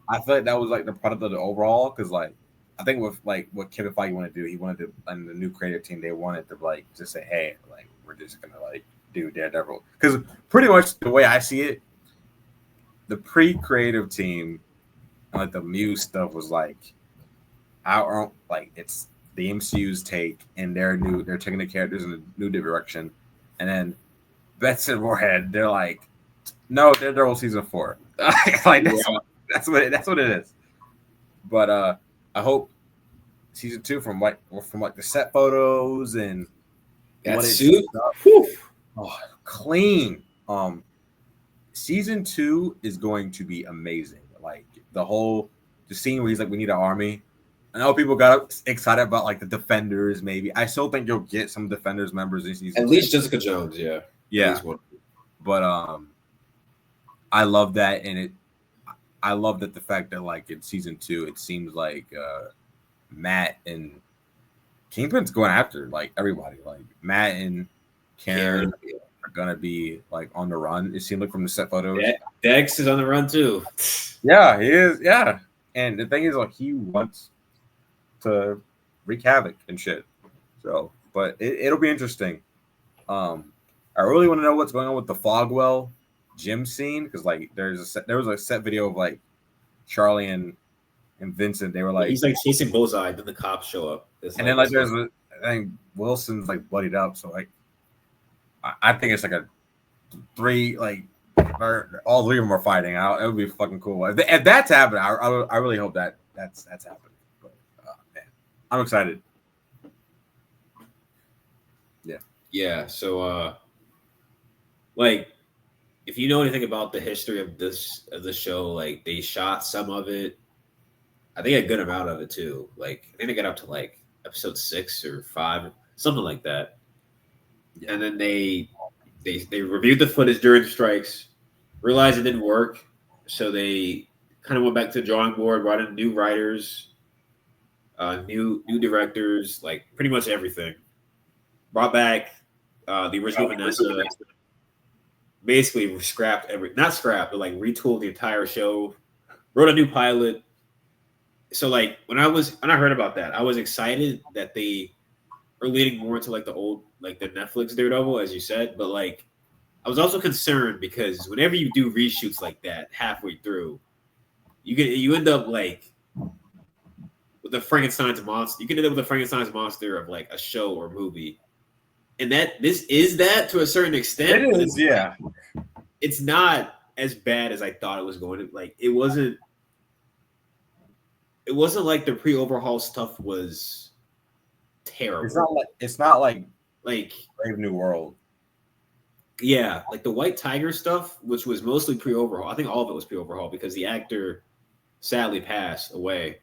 I feel like that was like the product of the overall, because like I think with like what Kevin Feige wanted to do, he wanted to, and the new creative team, they wanted to like just say, hey, like we're just gonna like do Daredevil, because pretty much the way I see it, the pre-creative team, like the Muse stuff was like our own, like it's the MCU's take, and they're taking the characters in a new direction, and then Benson Moorhead, they're like, no, Daredevil season 4, like that's what it is. But I hope season 2 from the set photos and that suit, clean. Season 2 is going to be amazing. Like the scene where he's like, we need an army. I know people got excited about like the Defenders. Maybe I still think you'll get some Defenders members in season. At least Jessica Jones, yeah. But I love that, and I love that the fact that like in season 2, it seems like Matt and Kingpin's going after like everybody. Like Matt and Karen are gonna be like on the run. It seemed like from the set photos. Dex is on the run too. Yeah, he is. Yeah, and the thing is, like, he wants to wreak havoc and shit. So, but it'll be interesting. I really want to know what's going on with the Fogwell gym scene, because like there was a set video of like Charlie and Vincent. They were like, he's like chasing Bullseye, then the cops show up. And then like there's I think Wilson's like bloodied up. So like I think it's like a 3, like all 3 of them are fighting out. It would be fucking cool if that's happening. I really hope that's happening. But man, I'm excited. Yeah. So like, if you know anything about the history of the show, like they shot some of it. I think a good amount of it too. Like I think they got up to like episode 6 or 5, something like that. Yeah. And then they reviewed the footage during the strikes, realized it didn't work, so they kind of went back to the drawing board, brought in new writers, new directors, like pretty much everything. Brought back the original Vanessa. Basically scrapped not scrapped, but like retooled the entire show. Wrote a new pilot. So like when I heard about that, I was excited that they are leading more into like the old, like the Netflix Daredevil, as you said. But like I was also concerned because whenever you do reshoots like that halfway through, you end up like with the Frankenstein's monster. You can end up with the Frankenstein's monster of like a show or movie. And this is that to a certain extent. It is, yeah. It's not as bad as I thought it was going to. Like it wasn't like the pre-overhaul stuff was terrible. It's not like Brave New World. Yeah, like the White Tiger stuff, which was mostly pre-overhaul. I think all of it was pre-overhaul because the actor sadly passed away.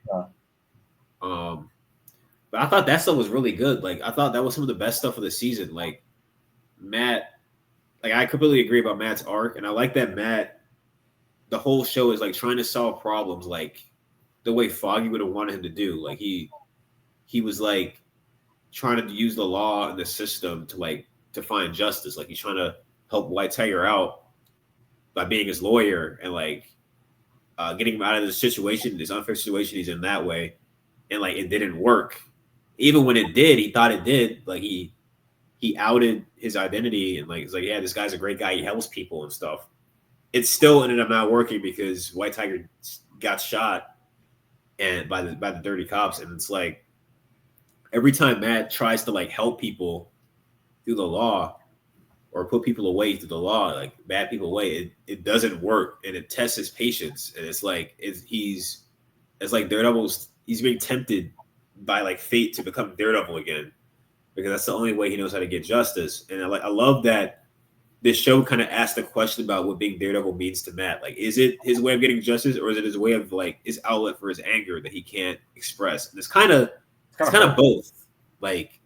Yeah. But I thought that stuff was really good. Like I thought that was some of the best stuff of the season. Like Matt, like I completely agree about Matt's arc, and I like that Matt. The whole show is like trying to solve problems, like the way Foggy would have wanted him to do. Like he was like trying to use the law and the system to find justice. Like he's trying to help White Tiger out by being his lawyer and getting him out of the situation, this unfair situation he's in that way. And like it didn't work. Even when it did, he thought it did. Like he outed his identity and like it's like, yeah, this guy's a great guy. He helps people and stuff. It still ended up not working because White Tiger got shot and by the dirty cops. And it's like every time Matt tries to like help people through the law or put people away through the law, like bad people away, it doesn't work and it tests his patience. And it's like it's like Daredevil's he's being tempted by like fate to become Daredevil again because that's the only way he knows how to get justice. And I love that this show kind of asked the question about what being Daredevil means to Matt. Like, is it his way of getting justice, or is it his way of like his outlet for his anger that he can't express? And it's kind of both. Like,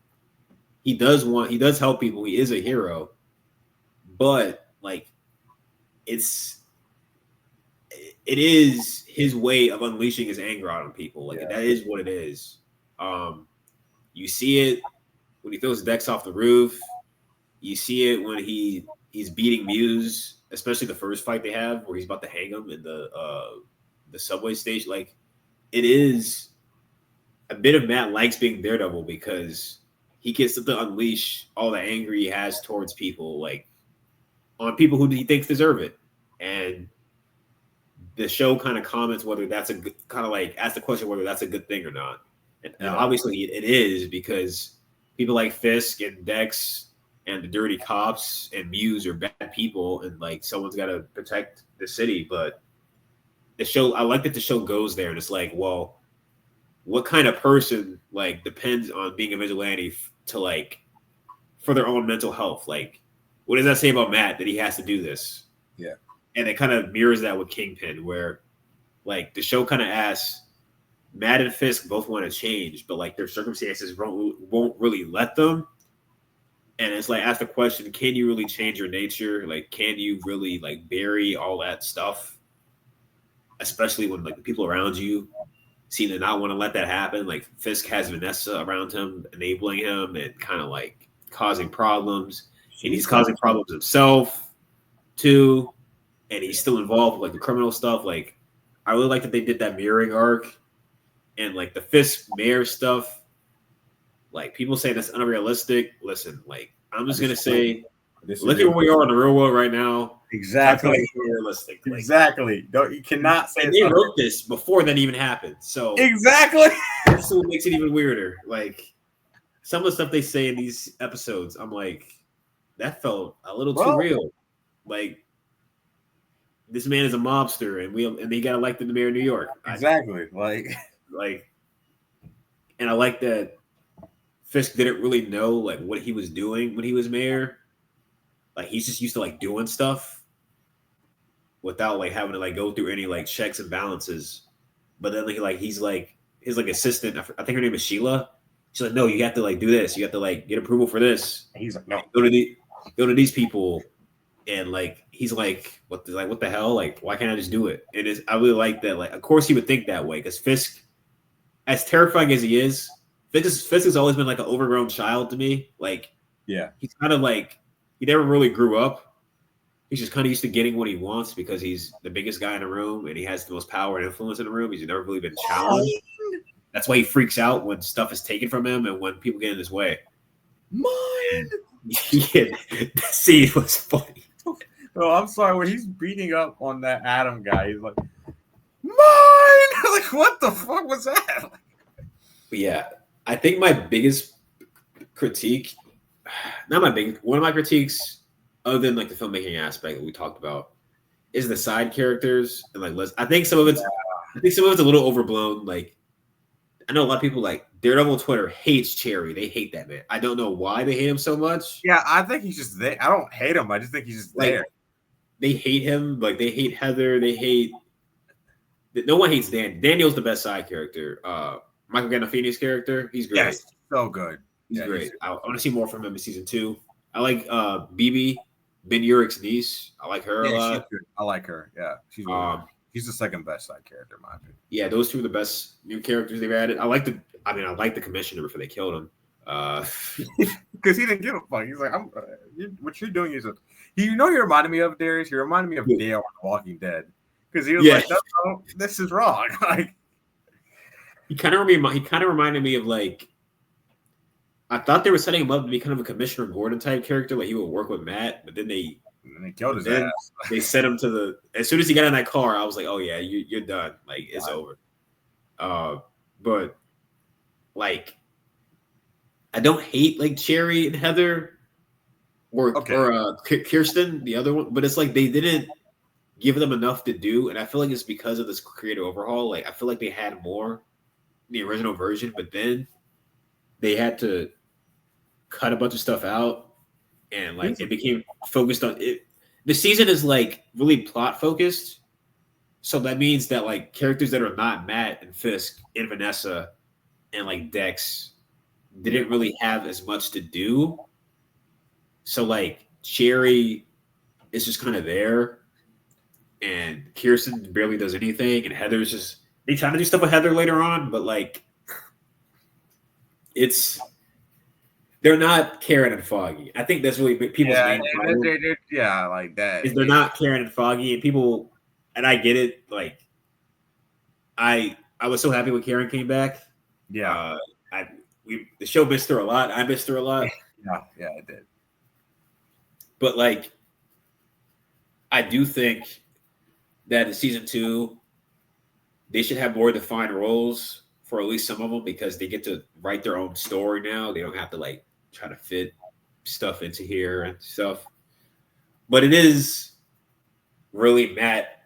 he does help people. He is a hero, but like, it is his way of unleashing his anger out on people. Like that is what it is. You see it when he throws Dex off the roof. You see it when he's beating Muse, especially the first fight they have where he's about to hang him in the subway station. Like it is a bit of Matt likes being Daredevil because he gets to unleash all the anger he has towards people, like on people who he thinks deserve it. And the show kind of comments whether that's a good, kind of like ask the question whether that's a good thing or not. And obviously it is because people like Fisk and Dex and the dirty cops and Muse are bad people, and like someone's got to protect the city. But the show, I like that the show goes there, and it's like, well, what kind of person like depends on being a vigilante to like for their own mental health? Like, what does that say about Matt that he has to do this? Yeah, and it kind of mirrors that with Kingpin, where like the show kind of asks. Matt and Fisk both want to change, but like their circumstances won't really let them. And it's like, ask the question, can you really change your nature? Like, can you really like bury all that stuff? Especially when like the people around you seem to not want to let that happen. Like Fisk has Vanessa around him, enabling him and kind of like causing problems. And he's causing problems himself too. And he's still involved with like the criminal stuff. Like, I really like that they did that mirroring arc. And like the Fisk mayor stuff, like people say that's unrealistic. Listen, like I'm just gonna say, look at where we are in the real world right now. Exactly. Realistic. Like, exactly. You cannot say. And they wrote this before that even happened. So exactly. That's what makes it even weirder. Like some of the stuff they say in these episodes, I'm like, that felt a little too real. Like this man is a mobster, and he got elected the mayor of New York. Exactly. And I like that Fisk didn't really know like what he was doing when he was mayor. Like he's just used to like doing stuff without like having to like go through any like checks and balances. But then he's like his like assistant. I think her name is Sheila. She's like, no, you have to like do this. You have to like get approval for this. And he's like, no, go to these people. And like he's like, what the hell? Like, why can't I just do it? And I really like that. Like, of course he would think that way because Fisk, as terrifying as he is, Fisk has always been like an overgrown child to me. Like, yeah, he's kind of like he never really grew up. He's just kind of used to getting what he wants because he's the biggest guy in the room and he has the most power and influence in the room. He's never really been challenged. That's why he freaks out when stuff is taken from him and when people get in his way. Mine. Yeah, that scene was funny. Oh, I'm sorry. When he's beating up on that Adam guy, he's like, mine. Like, what the fuck was that? But yeah, I think my biggest critique, one of my critiques, other than like the filmmaking aspect that we talked about, is the side characters and like I think some of it's a little overblown. Like I know a lot of people like Daredevil Twitter hates Cherry. They hate that man. I don't know why they hate him so much. Yeah, I think he's just there. I don't hate him. I just think he's just Like, there. they hate him. Like, they hate Heather. They hate. No one hates Dan. Daniel's the best side character. Michael Gandolfini's character, he's great. Yes, so good. He's great. I want to see more from him in season 2. I like BB, Ben Urich's niece. I like her a lot. I like her. Yeah, she's really she's the second best side character in my opinion. Yeah, those two are the best new characters they've added. I like the commissioner before they killed him. Because he didn't give a fuck. He's like, what you're doing is he reminded me of Darius. He reminded me of Dale on The Walking Dead. Because he was like, no, this is wrong. Like, he kind of reminded me of, like, I thought they were setting him up to be kind of a Commissioner Gordon type character, like he would work with Matt, but then they killed his ass. They set him to as soon as he got in that car, I was like, oh yeah, you're done. Like, it's over. But like, I don't hate like Cherry and Heather or Kirsten, the other one, but it's like they didn't give them enough to do, and I feel like it's because of this creative overhaul. Like, I feel like they had more in the original version, but then they had to cut a bunch of stuff out, and like it became focused on it. The season is like really plot focused, so that means that like characters that are not Matt and Fisk and Vanessa and like Dex didn't really have as much to do. So like Cherry is just kind of there, and Kirsten barely does anything, and Heather's just they try to do stuff with Heather later on, but like they're not Karen and Foggy. I think that's really people's main problem. Like that. Is they're not Karen and Foggy, and people, and I get it. Like, I was so happy when Karen came back. Yeah, the show missed her a lot. I missed her a lot. yeah, I did. But like, I do think that in season 2, they should have more defined roles for at least some of them, because they get to write their own story now. They don't have to like try to fit stuff into here and stuff. But it is really Matt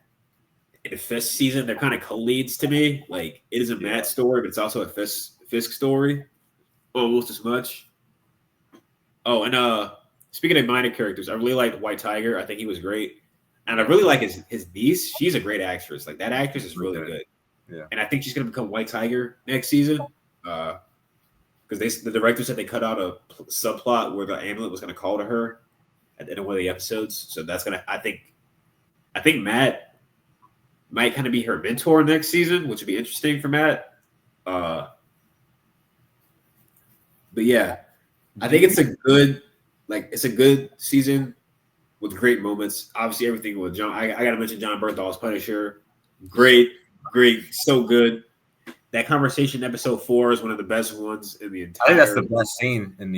in the Fisk season. They're kind of co-leads to me. Like, it is a Matt story, but it's also a Fisk story, almost as much. Oh, and speaking of minor characters, I really liked White Tiger. I think he was great, and I really like his niece. She's a great actress. Like, that actress is really good. Yeah, and I think she's gonna become White Tiger next season, because the director said they cut out a subplot where the amulet was gonna call to her at the end of one of the episodes. So that's gonna, I think Matt might kind of be her mentor next season, which would be interesting for Matt. But yeah, I think it's a good season with great moments. Obviously, everything with John. I gotta mention John Bernthal's Punisher. Great, so good. That conversation in episode 4 is one of the best ones in the entire. I think that's the best scene in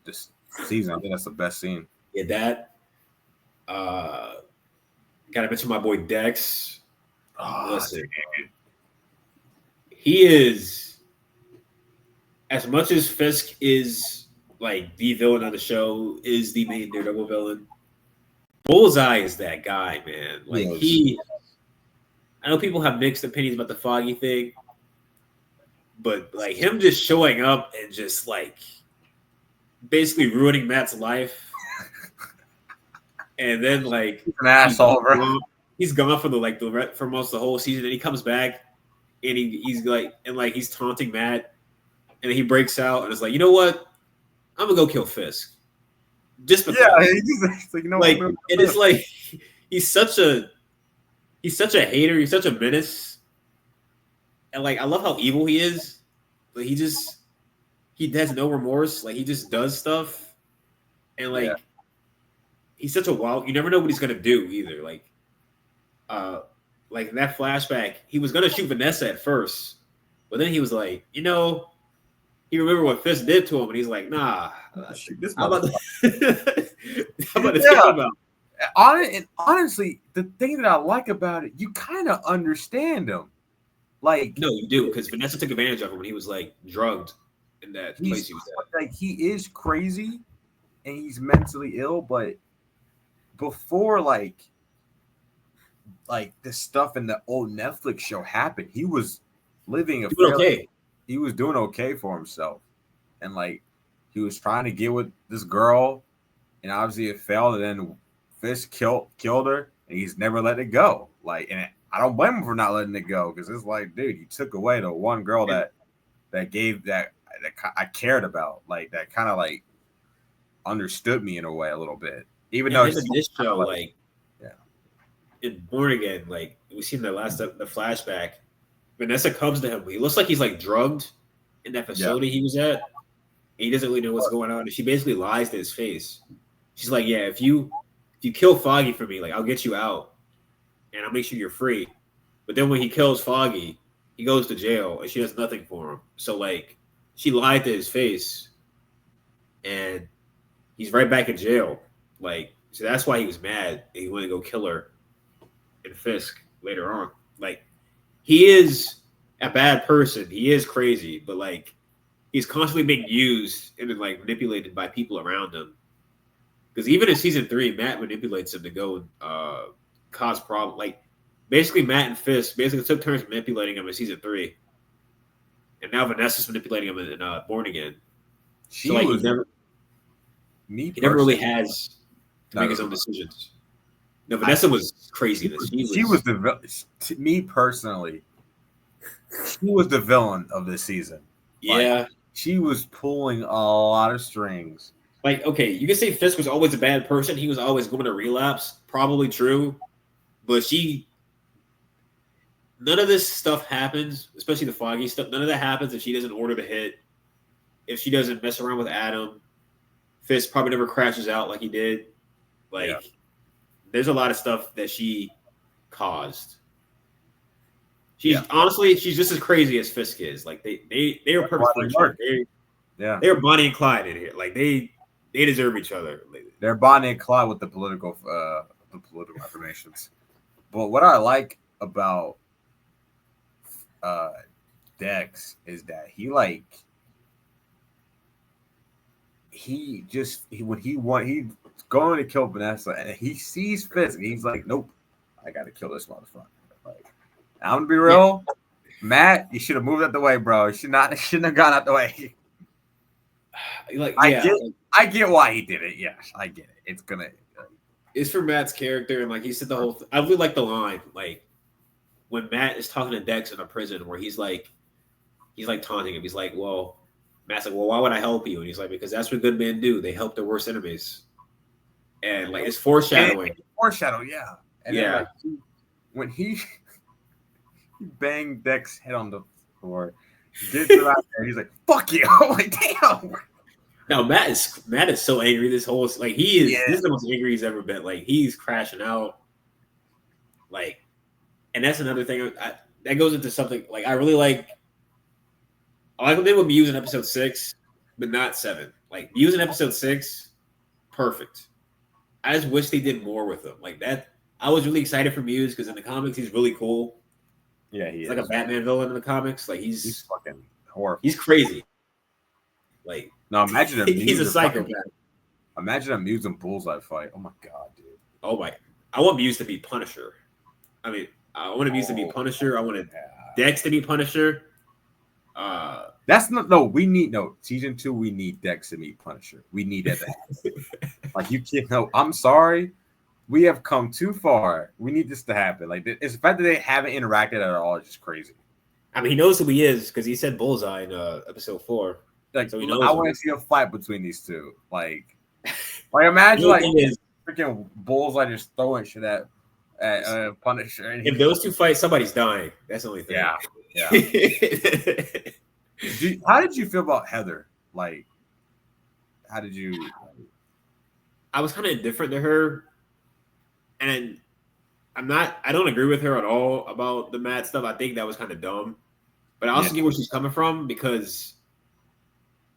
this season. I think that's the best scene. Yeah, that. Gotta mention my boy Dex. Listen, he is, as much as Fisk is like the villain of the show, is the main Daredevil villain. Bullseye is that guy, man. Like, I know people have mixed opinions about the Foggy thing, but like him just showing up and just like basically ruining Matt's life, and then like he's an asshole, bro. He's gone for most of the whole season, and he comes back and he's like he's taunting Matt, and then he breaks out and is like, you know what, I'm gonna go kill Fisk. Just because. Yeah, he's like, you know, like, and it's like he's such a hater. He's such a menace, and like I love how evil he is, but he has no remorse. Like, he just does stuff, and like he's such a wild. You never know what he's gonna do either. Like in that flashback, he was gonna shoot Vanessa at first, but then he was like, you know, he remembered what Fisk did to him, and he's like, nah. How about this? Honestly, the thing that I like about it, you kind of understand him. Like, no, you do, because Vanessa took advantage of him when he was like drugged in that place he was at. Like, he is crazy and he's mentally ill, but before like the stuff in the old Netflix show happened, he was living a fairly, okay. he was doing okay for himself, and like he was trying to get with this girl, and obviously it failed. And then Fisk killed her, and he's never let it go. Like, and I don't blame him for not letting it go because it's like, dude, you took away the one girl that gave that I cared about, like that kind of like understood me in a way a little bit, even though in this show, like yeah, in Born Again, like we seen the flashback. Vanessa comes to him. He looks like he's like drugged in that facility he was at. He doesn't really know what's going on, and she basically lies to his face. She's like, "Yeah, if you kill Foggy for me, like I'll get you out, and I'll make sure you're free." But then when he kills Foggy, he goes to jail, and she does nothing for him. So like, she lied to his face, and he's right back in jail. Like, so that's why he was mad. And he wanted to go kill her and Fisk later on. Like, he is a bad person. He is crazy, but like, he's constantly being used and then like manipulated by people around him. Because even in season 3, Matt manipulates him to go cause problems. Like, basically, Matt and Fisk basically took turns manipulating him in season 3, and now Vanessa's manipulating him in Born Again. She so like, was he never really has to make his own decisions. No, Vanessa was crazy. She was me personally. She was the villain of this season. Yeah, like, she was pulling a lot of strings. Like, okay, you can say Fisk was always a bad person. He was always going to relapse. Probably true, but none of this stuff happens, especially the Foggy stuff. None of that happens if she doesn't order the hit. If she doesn't mess around with Adam, Fisk probably never crashes out like he did. Like, there's a lot of stuff that she caused. Honestly, she's just as crazy as Fisk is. Like they were perfect friendship. They were Bonnie and Clyde in here. Like they deserve each other. They're Bonnie and Clyde with the political affirmations. But what I like about Dex is that he's going to kill Vanessa, and he sees Fisk, and he's like, "Nope, I got to kill this motherfucker." Like, I'm gonna be real, Matt. You should have moved out the way, bro. You shouldn't have gone out the way. I get why he did it. Yes, I get it. It's for Matt's character, and like he said the whole thing. I really like the line, like when Matt is talking to Dex in a prison, where he's like taunting him. He's like, "Well," Matt's like, "Well, why would I help you?" And he's like, "Because that's what good men do. They help their worst enemies." And like it's foreshadowing. Yeah. And then, like, when he banged Dex's head on the floor, he's like, "Fuck you!" I'm like, damn. Now Matt is so angry. This is the most angry he's ever been. Like he's crashing out. Like, and that's another thing that goes into something like I really like. I like what they did with Muse in episode 6, but not 7. Like Muse in episode 6, perfect. I just wish they did more with him. Like that, I was really excited for Muse because in the comics he's really cool. Yeah, he's like a Batman villain in the comics. Like he's fucking horrible. He's crazy. Like no, imagine he's a psychopath. Imagine a Muse and Bullseye fight. Oh my god, dude. Oh my! I want Muse to be Punisher. I mean, I want Muse to be Punisher. I wanted Dex to be Punisher. That's not season 2. We need Dex to meet Punisher. We need that. Like you can't. No, I'm sorry. We have come too far. We need this to happen. Like it's the fact that they haven't interacted at all is just crazy. I mean, he knows who he is because he said Bullseye in episode 4. Like, so I want to see a fight between these two. Like imagine freaking Bullseye just throwing shit at Punisher. And if those two fight, somebody's dying. That's the only thing. Yeah. How did you feel about Heather? Like, how did you? I was kind of indifferent to her, and I don't agree with her at all about the Matt stuff. I think that was kind of dumb, but I also get where she's coming from because,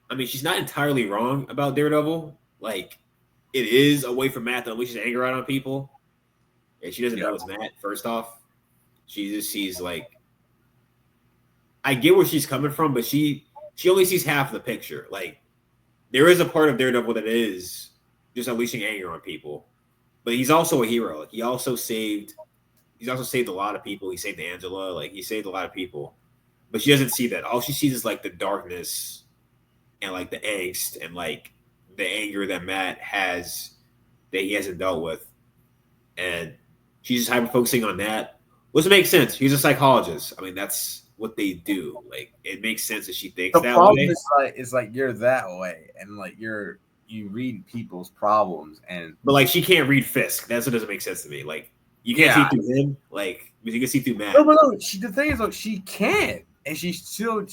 I mean, she's not entirely wrong about Daredevil. Like, it is a way for Matt to unleash his anger out on people, and she doesn't know it's Matt. First off, she just sees like. I get where she's coming from, but she only sees half of the picture. Like, there is a part of Daredevil that is just unleashing anger on people, but he's also a hero. Like, he's also saved a lot of people. He saved Angela. Like, he saved a lot of people. but she doesn't see that. All she sees is like the darkness and like the angst and like the anger that Matt has that he hasn't dealt with, and she's just hyper focusing on that. Which makes sense. She's a psychologist. I mean, that's what they do. Like, it makes sense that she thinks The that problem way. is like you're that way, and like you read people's problems, and But like, she can't read Fisk. That's what doesn't make sense to me. Like, you can't see through him. Like, but you can see through Matt. No. The thing is, like, she can't, and she still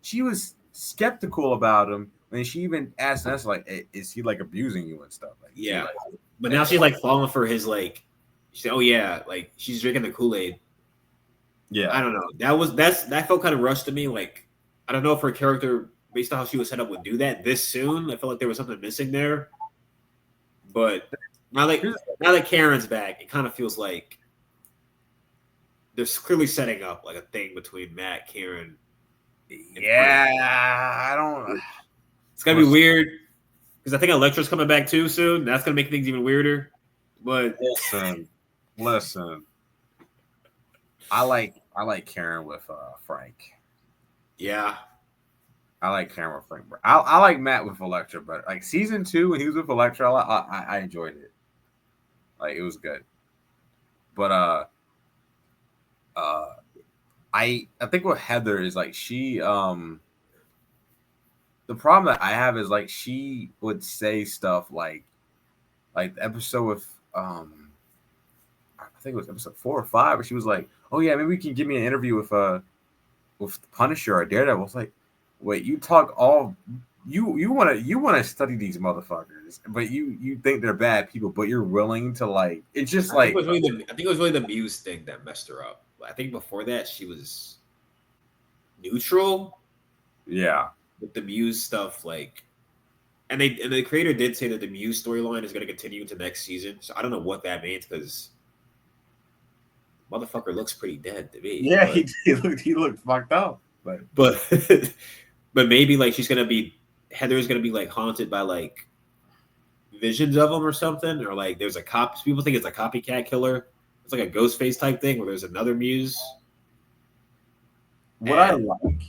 she was skeptical about him when she even asked us, like, is he like abusing you and stuff? Like, Yeah, but now she's like falling for his like. She said, "Oh yeah," like she's drinking the Kool-Aid. Yeah, I don't know. That felt kind of rushed to me. Like, I don't know if her character, based on how she was set up, would do that this soon. I felt like there was something missing there. But now that Karen's back, it kind of feels like they're clearly setting up like a thing between Matt, Karen. I don't. It's gonna be weird because I think Elektra's coming back too soon. That's gonna make things even weirder. But listen. I like Karen with Frank. Yeah. I like Karen with Frank. I like Matt with Elektra, but like season 2 when he was with Elektra, I enjoyed it. Like, it was good. But I think with Heather is like she the problem that I have is like she would say stuff like the episode with I think it was episode 4 or 5 where she was like, oh yeah, maybe we can give me an interview with Punisher or Daredevil. I was like, wait, you talk all you want to study these motherfuckers, but you think they're bad people, but you're willing to like. It's just I think it was really the Muse thing that messed her up. I think before that she was neutral. Yeah, with the Muse stuff, like, and the creator did say that the Muse storyline is going to continue into next season. So I don't know what that means because motherfucker looks pretty dead to me. Yeah, but, he looked fucked up, but but maybe like Heather's gonna be like haunted by like visions of him or something, or like there's a cop. People think it's a copycat killer. It's like a ghost face type thing where there's another Muse. What I like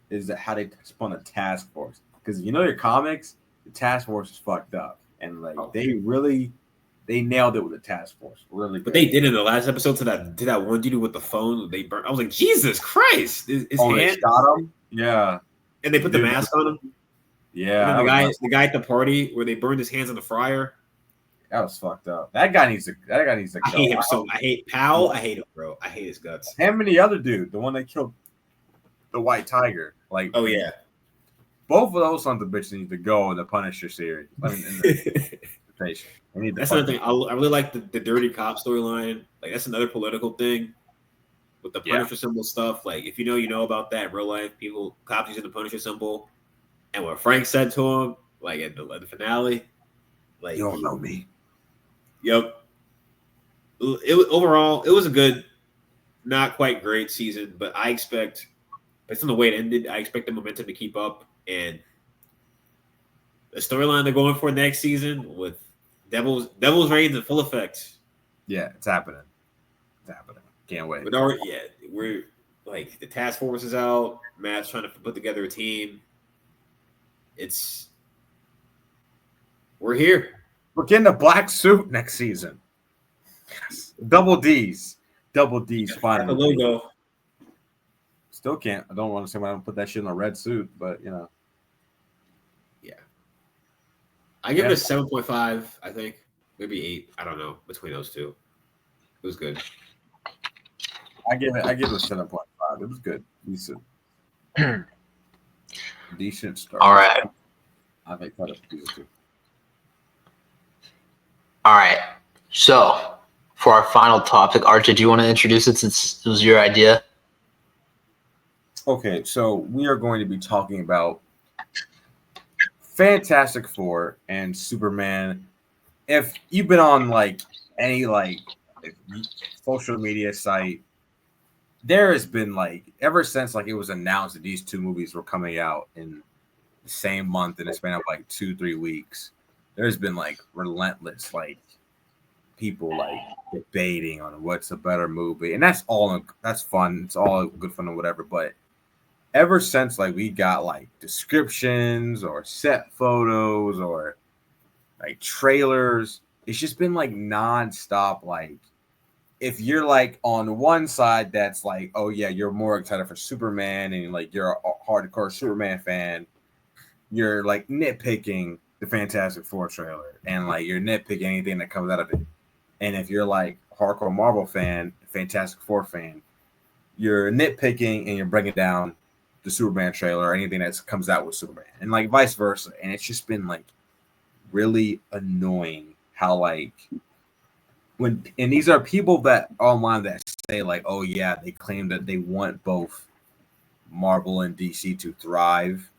is that how they spun a task force, because your comics, the task force is fucked up, and like they nailed it with the task force, really. But they did in the last episode to that one dude with the phone. They burnt. I was like, Jesus Christ! His hand. They shot him. Yeah, and they put the mask on him. Yeah, the guy at the party where they burned his hands in the fryer. That was fucked up. That guy needs to. I hate him so. I hate Powell. I hate him, bro. I hate his guts. Him and the other dude, the one that killed the White Tiger. Like, oh yeah, both of those sons of bitches need to go in the Punisher series. I mean, that's another thing. I really like the dirty cop storyline. Like, that's another political thing with the Punisher symbol stuff. Like, if you know about that in real life, cops using the Punisher symbol, and what Frank said to him, like at the finale, like, you don't know me. Yep. Overall, it was a good, not quite great season, but I expect, based on the way it ended, I expect the momentum to keep up, and the storyline they're going for next season with Devil's Reigns in full effect. Yeah, it's happening. Can't wait. But we're like, the task force is out. Matt's trying to put together a team. We're here. We're getting a black suit next season. Yes. Double D's finally. The logo. Still can't. I don't want to say why I don't put that shit in a red suit, but Yeah. I give it a 7.5, I think. Maybe 8. I don't know. Between those two. It was good. I give it a 7.5. It was good. Decent start. All right. I think that is too. All right. So, for our final topic, Archie, do you want to introduce it since it was your idea? Okay, so we are going to be talking about Fantastic Four and Superman. If you've been on like any social media site, there has been like, ever since like it was announced that these two movies were coming out in the same month in a span of like 2-3 weeks, there's been like relentless like people like debating on what's a better movie, and that's fun. It's all good fun and whatever. But ever since like we got like descriptions or set photos or like trailers, it's just been like nonstop. Like if you're like on one side that's like, oh yeah, you're more excited for Superman and like you're a hardcore Superman fan, you're like nitpicking the Fantastic Four trailer and like you're nitpicking anything that comes out of it. And if you're like hardcore Marvel fan, Fantastic Four fan, you're nitpicking and you're bringing down the Superman trailer or anything that comes out with Superman, and like vice versa. And it's just been like really annoying how like when, and these are people that online that say like, oh yeah, they claim that they want both Marvel and DC to thrive,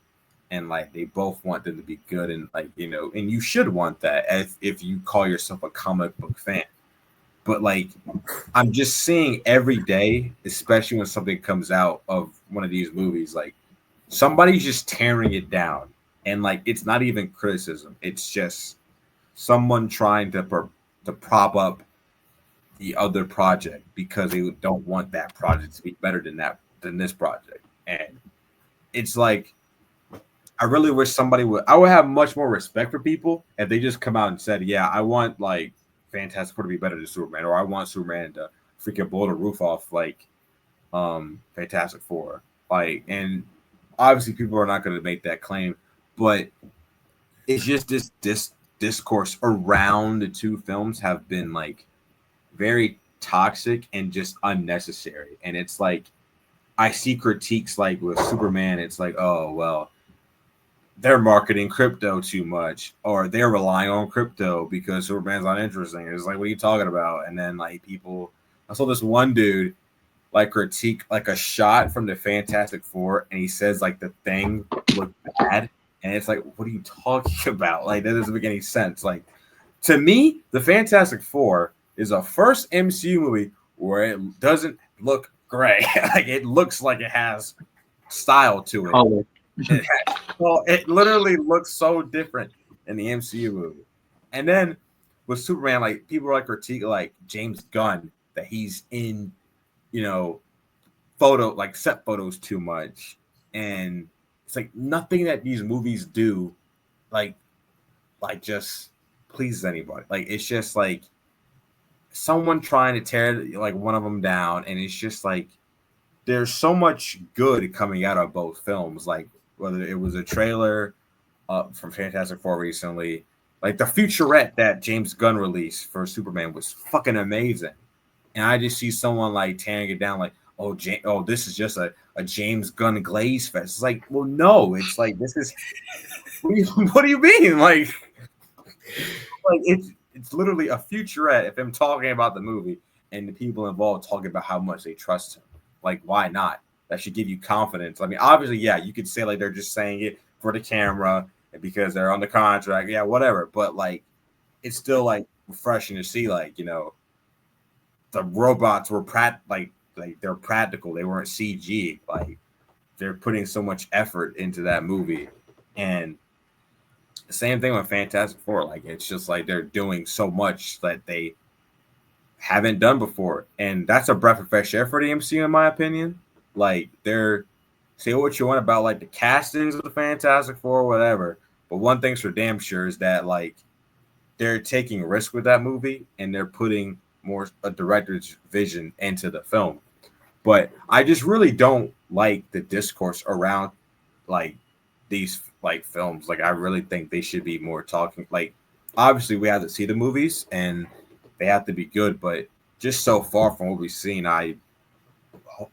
and like they both want them to be good, and like, you know, and you should want that if you call yourself a comic book fan. But like I'm just seeing every day, especially when something comes out of one of these movies, like somebody's just tearing it down, and like it's not even criticism, it's just someone trying to prop up the other project because they don't want that project to be better than this project. And it's like I really wish I would have much more respect for people if they just come out and said, yeah, I want like Fantastic Four to be better than Superman, or I want Superman to freaking blow the roof off like Fantastic Four. Like, and obviously people are not going to make that claim, but it's just this discourse around the two films have been like very toxic and just unnecessary. And it's like I see critiques like with Superman, it's like, oh well, they're marketing crypto too much, or they're relying on crypto because Superman's not interesting. It's like, what are you talking about? And then like people, I saw this one dude like critique like a shot from the Fantastic Four, and he says like the Thing looked bad, and it's like, what are you talking about? Like that doesn't make any sense. Like to me, the Fantastic Four is a first MCU movie where it doesn't look gray. Like it looks like it has style to it. Oh. Well, it literally looks so different in the MCU movie. And then with Superman, like people are like critique like James Gunn that he's in, you know, set photos too much. And it's like nothing that these movies do like just pleases anybody. Like it's just like someone trying to tear like one of them down, and it's just like there's so much good coming out of both films. Like whether it was a trailer from Fantastic Four recently, like the featurette that James Gunn released for Superman was fucking amazing, and I just see someone like tearing it down, like, oh, this is just a James Gunn glaze fest. It's like, well, no, it's like this is. What do you mean? Like it's literally a featurette of him talking about the movie and the people involved talking about how much they trust him. Like, why not? That should give you confidence. I mean, obviously, yeah, you could say like they're just saying it for the camera and because they're on the contract, yeah, whatever. But like, it's still like refreshing to see, like, you know, the robots were like they're practical. They weren't CG. Like, they're putting so much effort into that movie. And the same thing with Fantastic Four. Like, it's just like they're doing so much that they haven't done before, and that's a breath of fresh air for the MCU, in my opinion. Like, they're say what you want about like the castings of the Fantastic Four, whatever, but one thing's for damn sure is that like they're taking risk with that movie and they're putting more a director's vision into the film. But I just really don't like the discourse around like these like films. Like, I really think they should be more talking. Like, obviously we have to see the movies and they have to be good, but just so far from what we've seen, I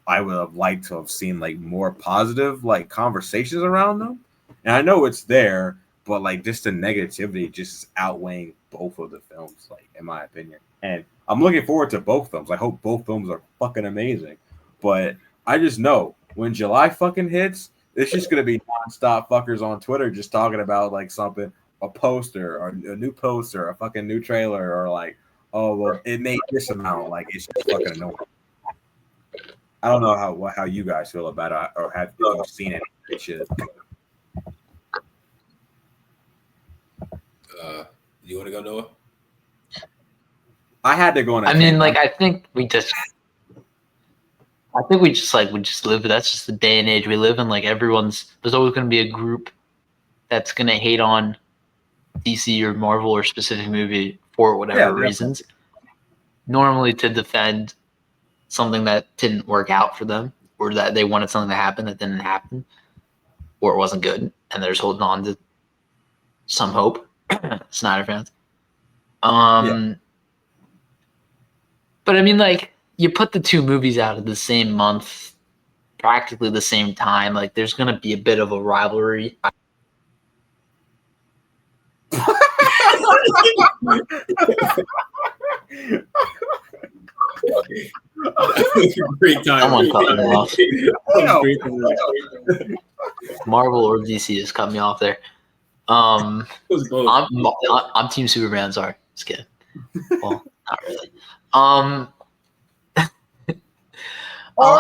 would have liked to have seen like more positive like conversations around them. And I know it's there, but like just the negativity just is outweighing both of the films, like in my opinion. And I'm looking forward to both films. I hope both films are fucking amazing. But I just know when July fucking hits, it's just gonna be nonstop fuckers on Twitter just talking about like something, a poster or a new poster, a fucking new trailer, or like, oh well, it made this amount. Like, it's just fucking annoying. I don't know how you guys feel about it, or have you seen any of shit. You want to go, Noah? I had to go on. I mean, like, I think we just. I think we just live. That's just the day and age we live in. Like there's always going to be a group that's going to hate on DC or Marvel or specific movie for whatever reasons. Normally to defend something that didn't work out for them, or that they wanted something to happen that didn't happen, or it wasn't good, and they're just holding on to some hope. Snyder fans. But I mean, like, you put the two movies out at the same month, practically the same time. Like, there's gonna be a bit of a rivalry. Great time. Someone cut me off. Marvel or DC just cut me off there. I'm Team Superman. Sorry, just kidding. Well, not really. I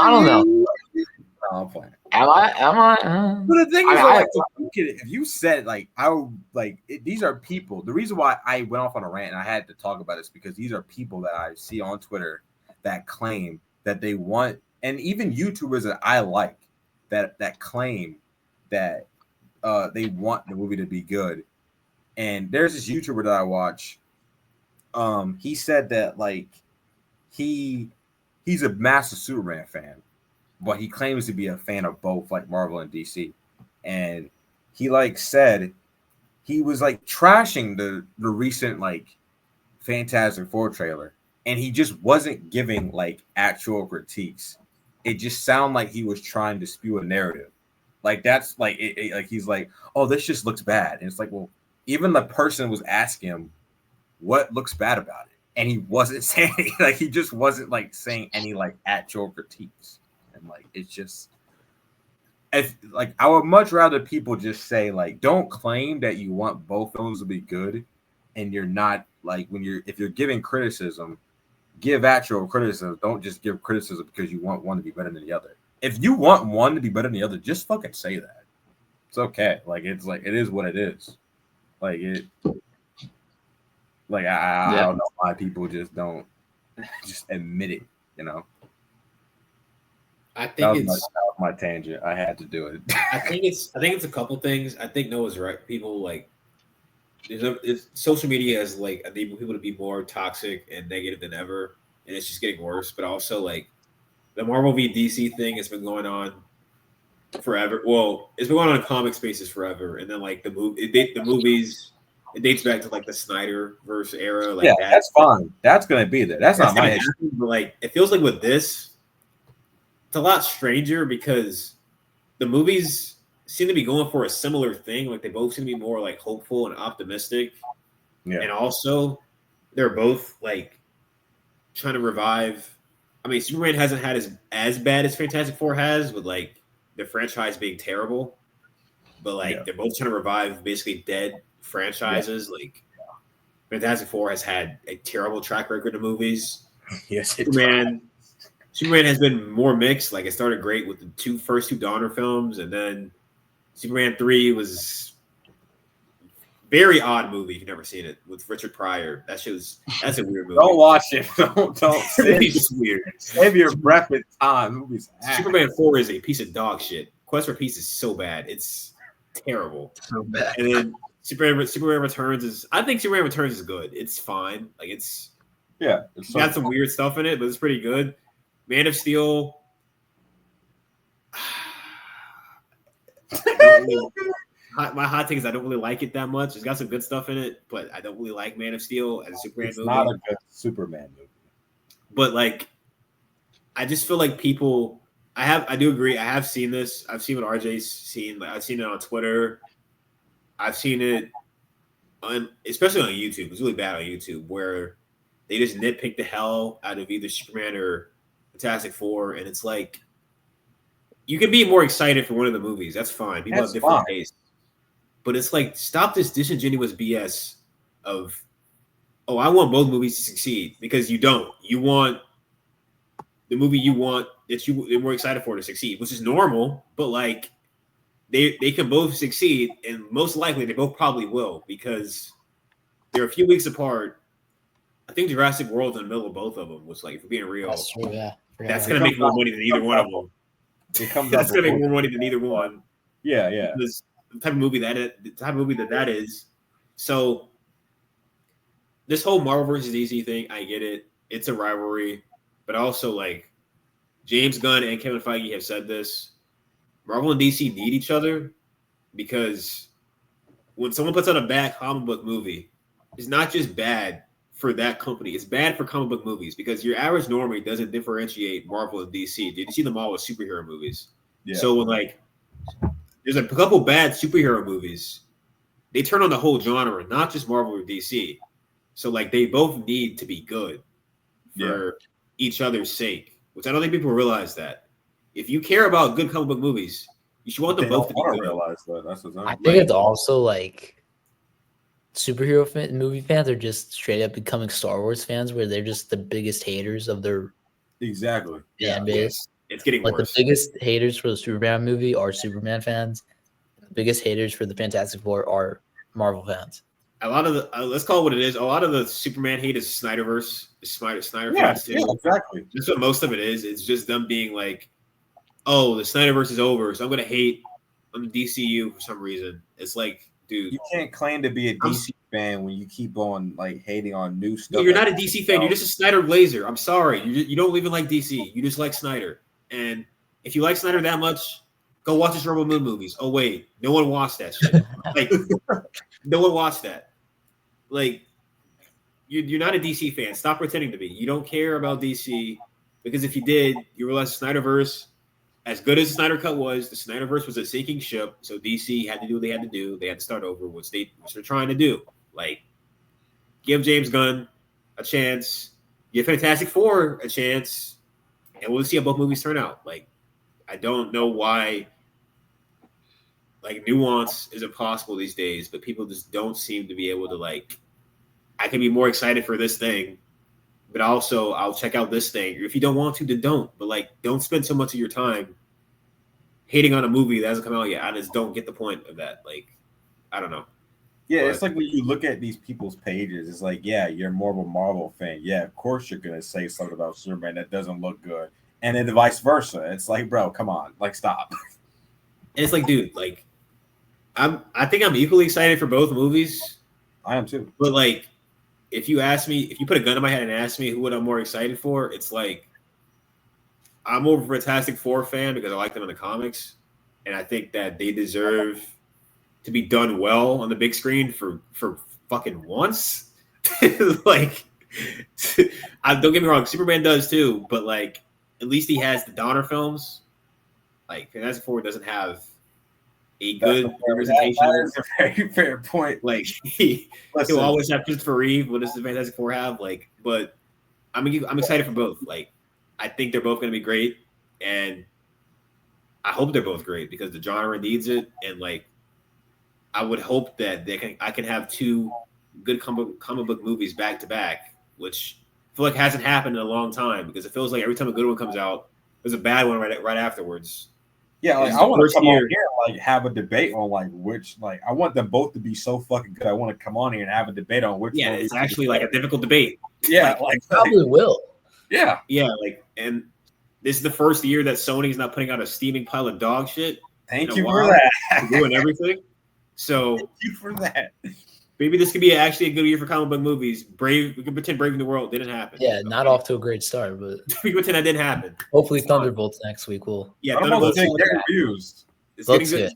don't know. No, I'm playing. Am I? But the thing is, if you said these are people. The reason why I went off on a rant and I had to talk about this because these are people that I see on Twitter that claim that they want, and even YouTubers that I like that claim that they want the movie to be good. And there's this YouTuber that I watch. He said that he's a massive Superman fan, but he claims to be a fan of both, like Marvel and DC. And he said he was trashing the recent Fantastic Four trailer, and he just wasn't giving actual critiques. It just sounded like he was trying to spew a narrative. He's like, oh, this just looks bad. And it's like, well, even the person was asking him what looks bad about it, and he wasn't saying he just wasn't saying any actual critiques. And it's just, if I would much rather people just say don't claim that you want both films to be good, and you're not if you're giving criticism, give actual criticism. Don't just give criticism because you want one to be better than the other. If you want one to be better than the other, just fucking say that. It's okay. It is what it is. I don't know why people just don't just admit it, I think that was my tangent. I had to do it. I think it's a couple things. I think Noah's right. People social media has enabled people to be more toxic and negative than ever, and it's just getting worse. But also the Marvel v DC thing has been going on forever. Well, it's been going on in comic spaces forever, and then the movies. It dates back to the Snyderverse era. That's fine. That's gonna be there. That's not my issue. But it feels like with this, it's a lot stranger because the movies seem to be going for a similar thing. They both seem to be more hopeful and optimistic. Yeah. And also they're both trying to revive. I mean, Superman hasn't had as bad as Fantastic Four has with the franchise being terrible. But they're both trying to revive basically dead franchises. Fantastic Four has had a terrible track record of movies. Yes, Superman has been more mixed. It started great with the first two Donner films, and then Superman 3 was very odd movie. If you've never seen it, with Richard Pryor. That's a weird movie. Don't watch it. Don't. It's just weird. Save your breath and time. Movie's Superman 4 is a piece of dog shit. Quest for Peace is so bad. It's terrible. So bad. And then Superman Returns is. I think Superman Returns is good. It's fine. It's got some weird stuff in it, but it's pretty good. Man of Steel. My hot take is I don't really like it that much. It's got some good stuff in it, but I don't really like Man of Steel as a Superman movie. It's not a good Superman movie. But I just feel like people. I do agree. I have seen this. I've seen what RJ's seen. I've seen it on Twitter. I've seen it especially on YouTube. It's really bad on YouTube where they just nitpick the hell out of either Superman or Fantastic Four, and it's you can be more excited for one of the movies. That's fine. People have different tastes. But it's stop this disingenuous BS of, oh, I want both movies to succeed, because you don't. You want the movie you want that you're more excited for to succeed, which is normal, but they can both succeed, and most likely they both probably will, because they're a few weeks apart. I think Jurassic World's in the middle of both of them, which if we're being real. That's true, yeah. That's gonna make more money than either one of them. It comes That's out gonna make more money than either one. Yeah, yeah. Because the type of movie that is. So this whole Marvel versus DC thing, I get it. It's a rivalry, but also like James Gunn and Kevin Feige have said this. Marvel and DC need each other because when someone puts out a bad comic book movie, it's not just bad for that company. It's bad for comic book movies because your average normie doesn't differentiate Marvel and DC. You see them all with superhero movies. Yeah. So when like there's a couple bad superhero movies, they turn on the whole genre, not just Marvel or DC. So like they both need to be good for each other's sake, which I don't think people realize that. If you care about good comic book movies, you should want them both to be good. Realize that. That's what I think it's also like superhero movie fans are just straight up becoming Star Wars fans, where they're just the biggest haters of their fan base. It's getting like worse. The biggest haters for the Superman movie are Superman fans. The biggest haters for the Fantastic Four are Marvel fans. A lot of the let's call it what it is. A lot of the Superman hate is Snyderverse, Snyder fans too. Yeah, exactly. That's what most of it is. It's just them being like, "Oh, the Snyderverse is over, so I'm gonna hate on the DCU for some reason." It's like, dude, you can't claim to be a DC fan when you keep on like hating on new stuff. You're not a DC fan. You're just a Snyder Glazer. I'm sorry. You don't even like DC. You just like Snyder. And if you like Snyder that much, go watch his Rebel Moon movies. Oh wait, no one watched that shit. Like, no one watched that. Like, you're not a DC fan. Stop pretending to be. You don't care about DC because if you did, you realize the Snyderverse, as good as the Snyder Cut was, the Snyderverse was a sinking ship. So DC had to do what they had to do. They had to start over, which they're trying to do. Like, give James Gunn a chance. Give Fantastic Four a chance, and we'll see how both movies turn out. Like, I don't know why. Like, nuance isn't possible these days, but people just don't seem to be able to, like, I can be more excited for this thing, but also I'll check out this thing. If you don't want to, then don't. But, like, don't spend so much of your time hating on a movie that hasn't come out yet. I just don't get the point of that. Like, I don't know. Yeah, but it's like when you look at these people's pages, it's like, yeah, you're more of a Marvel fan. Yeah, of course you're going to say something about Superman that doesn't look good. And then vice versa. It's like, bro, come on. Like, stop. And it's like, dude, like, I think I'm equally excited for both movies. I am too. But like, if you put a gun in my head and ask me who what I'm more excited for, it's like I'm more of a Fantastic Four fan because I like them in the comics, and I think that they deserve to be done well on the big screen for fucking once. Like, don't get me wrong, Superman does too, but like at least he has the Donner films. Like Fantastic Four doesn't have a good representation. That is a very fair point. Like he'll always have Christopher Reeve. What does the Fantastic Four have? Like, but I'm excited for both. Like, I think they're both going to be great, and I hope they're both great because the genre needs it. And like, I would hope that I can have two good comic book movies back to back, which I feel like hasn't happened in a long time because it feels like every time a good one comes out, there's a bad one right afterwards. Yeah, like, I want to come on here and like have a debate on like which, like, I want them both to be so fucking good. I want to come on here and have a debate on which. Yeah, it's actually like a difficult debate. Yeah, like probably will. Yeah, like, and this is the first year that Sony's not putting out a steaming pile of dog shit. Thank you for that. Doing everything. So thank you for that. Maybe this could be actually a good year for comic book movies. We can pretend Brave New World didn't happen. Yeah, not off to a great start, but we can pretend that didn't happen. Hopefully, Thunderbolts next week will. Yeah, Thunderbolts get reviews. It's getting good.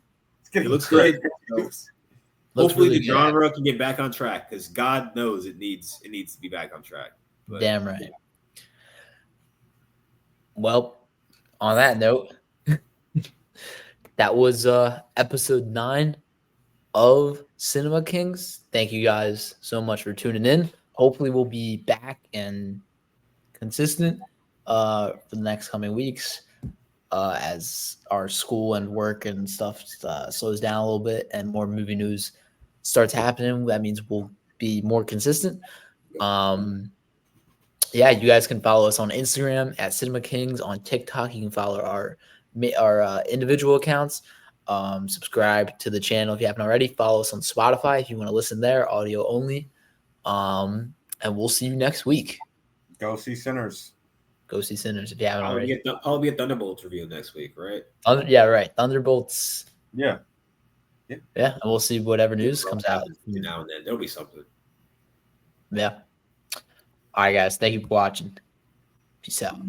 It looks good. Hopefully, really the genre can get back on track because God knows it needs to be back on track. But, damn right. Well, on that note, that was episode 9 of Cinema Kings. Thank you guys so much for tuning in. Hopefully we'll be back and consistent for the next coming weeks as our school and work and stuff slows down a little bit and more movie news starts happening. That means we'll be more consistent. Yeah, you guys can follow us on Instagram at Cinema Kings. On TikTok, you can follow our individual accounts. Subscribe to the channel if you haven't already. Follow us on Spotify if you want to listen there, audio only. And we'll see you next week. Go see Sinners. Go see Sinners if you haven't already. I'll be a Thunderbolts review next week, right? Yeah, right. Thunderbolts. Yeah. Yeah, and we'll see whatever news comes out. Between now and then, there'll be something. Yeah. All right, guys. Thank you for watching. Peace out.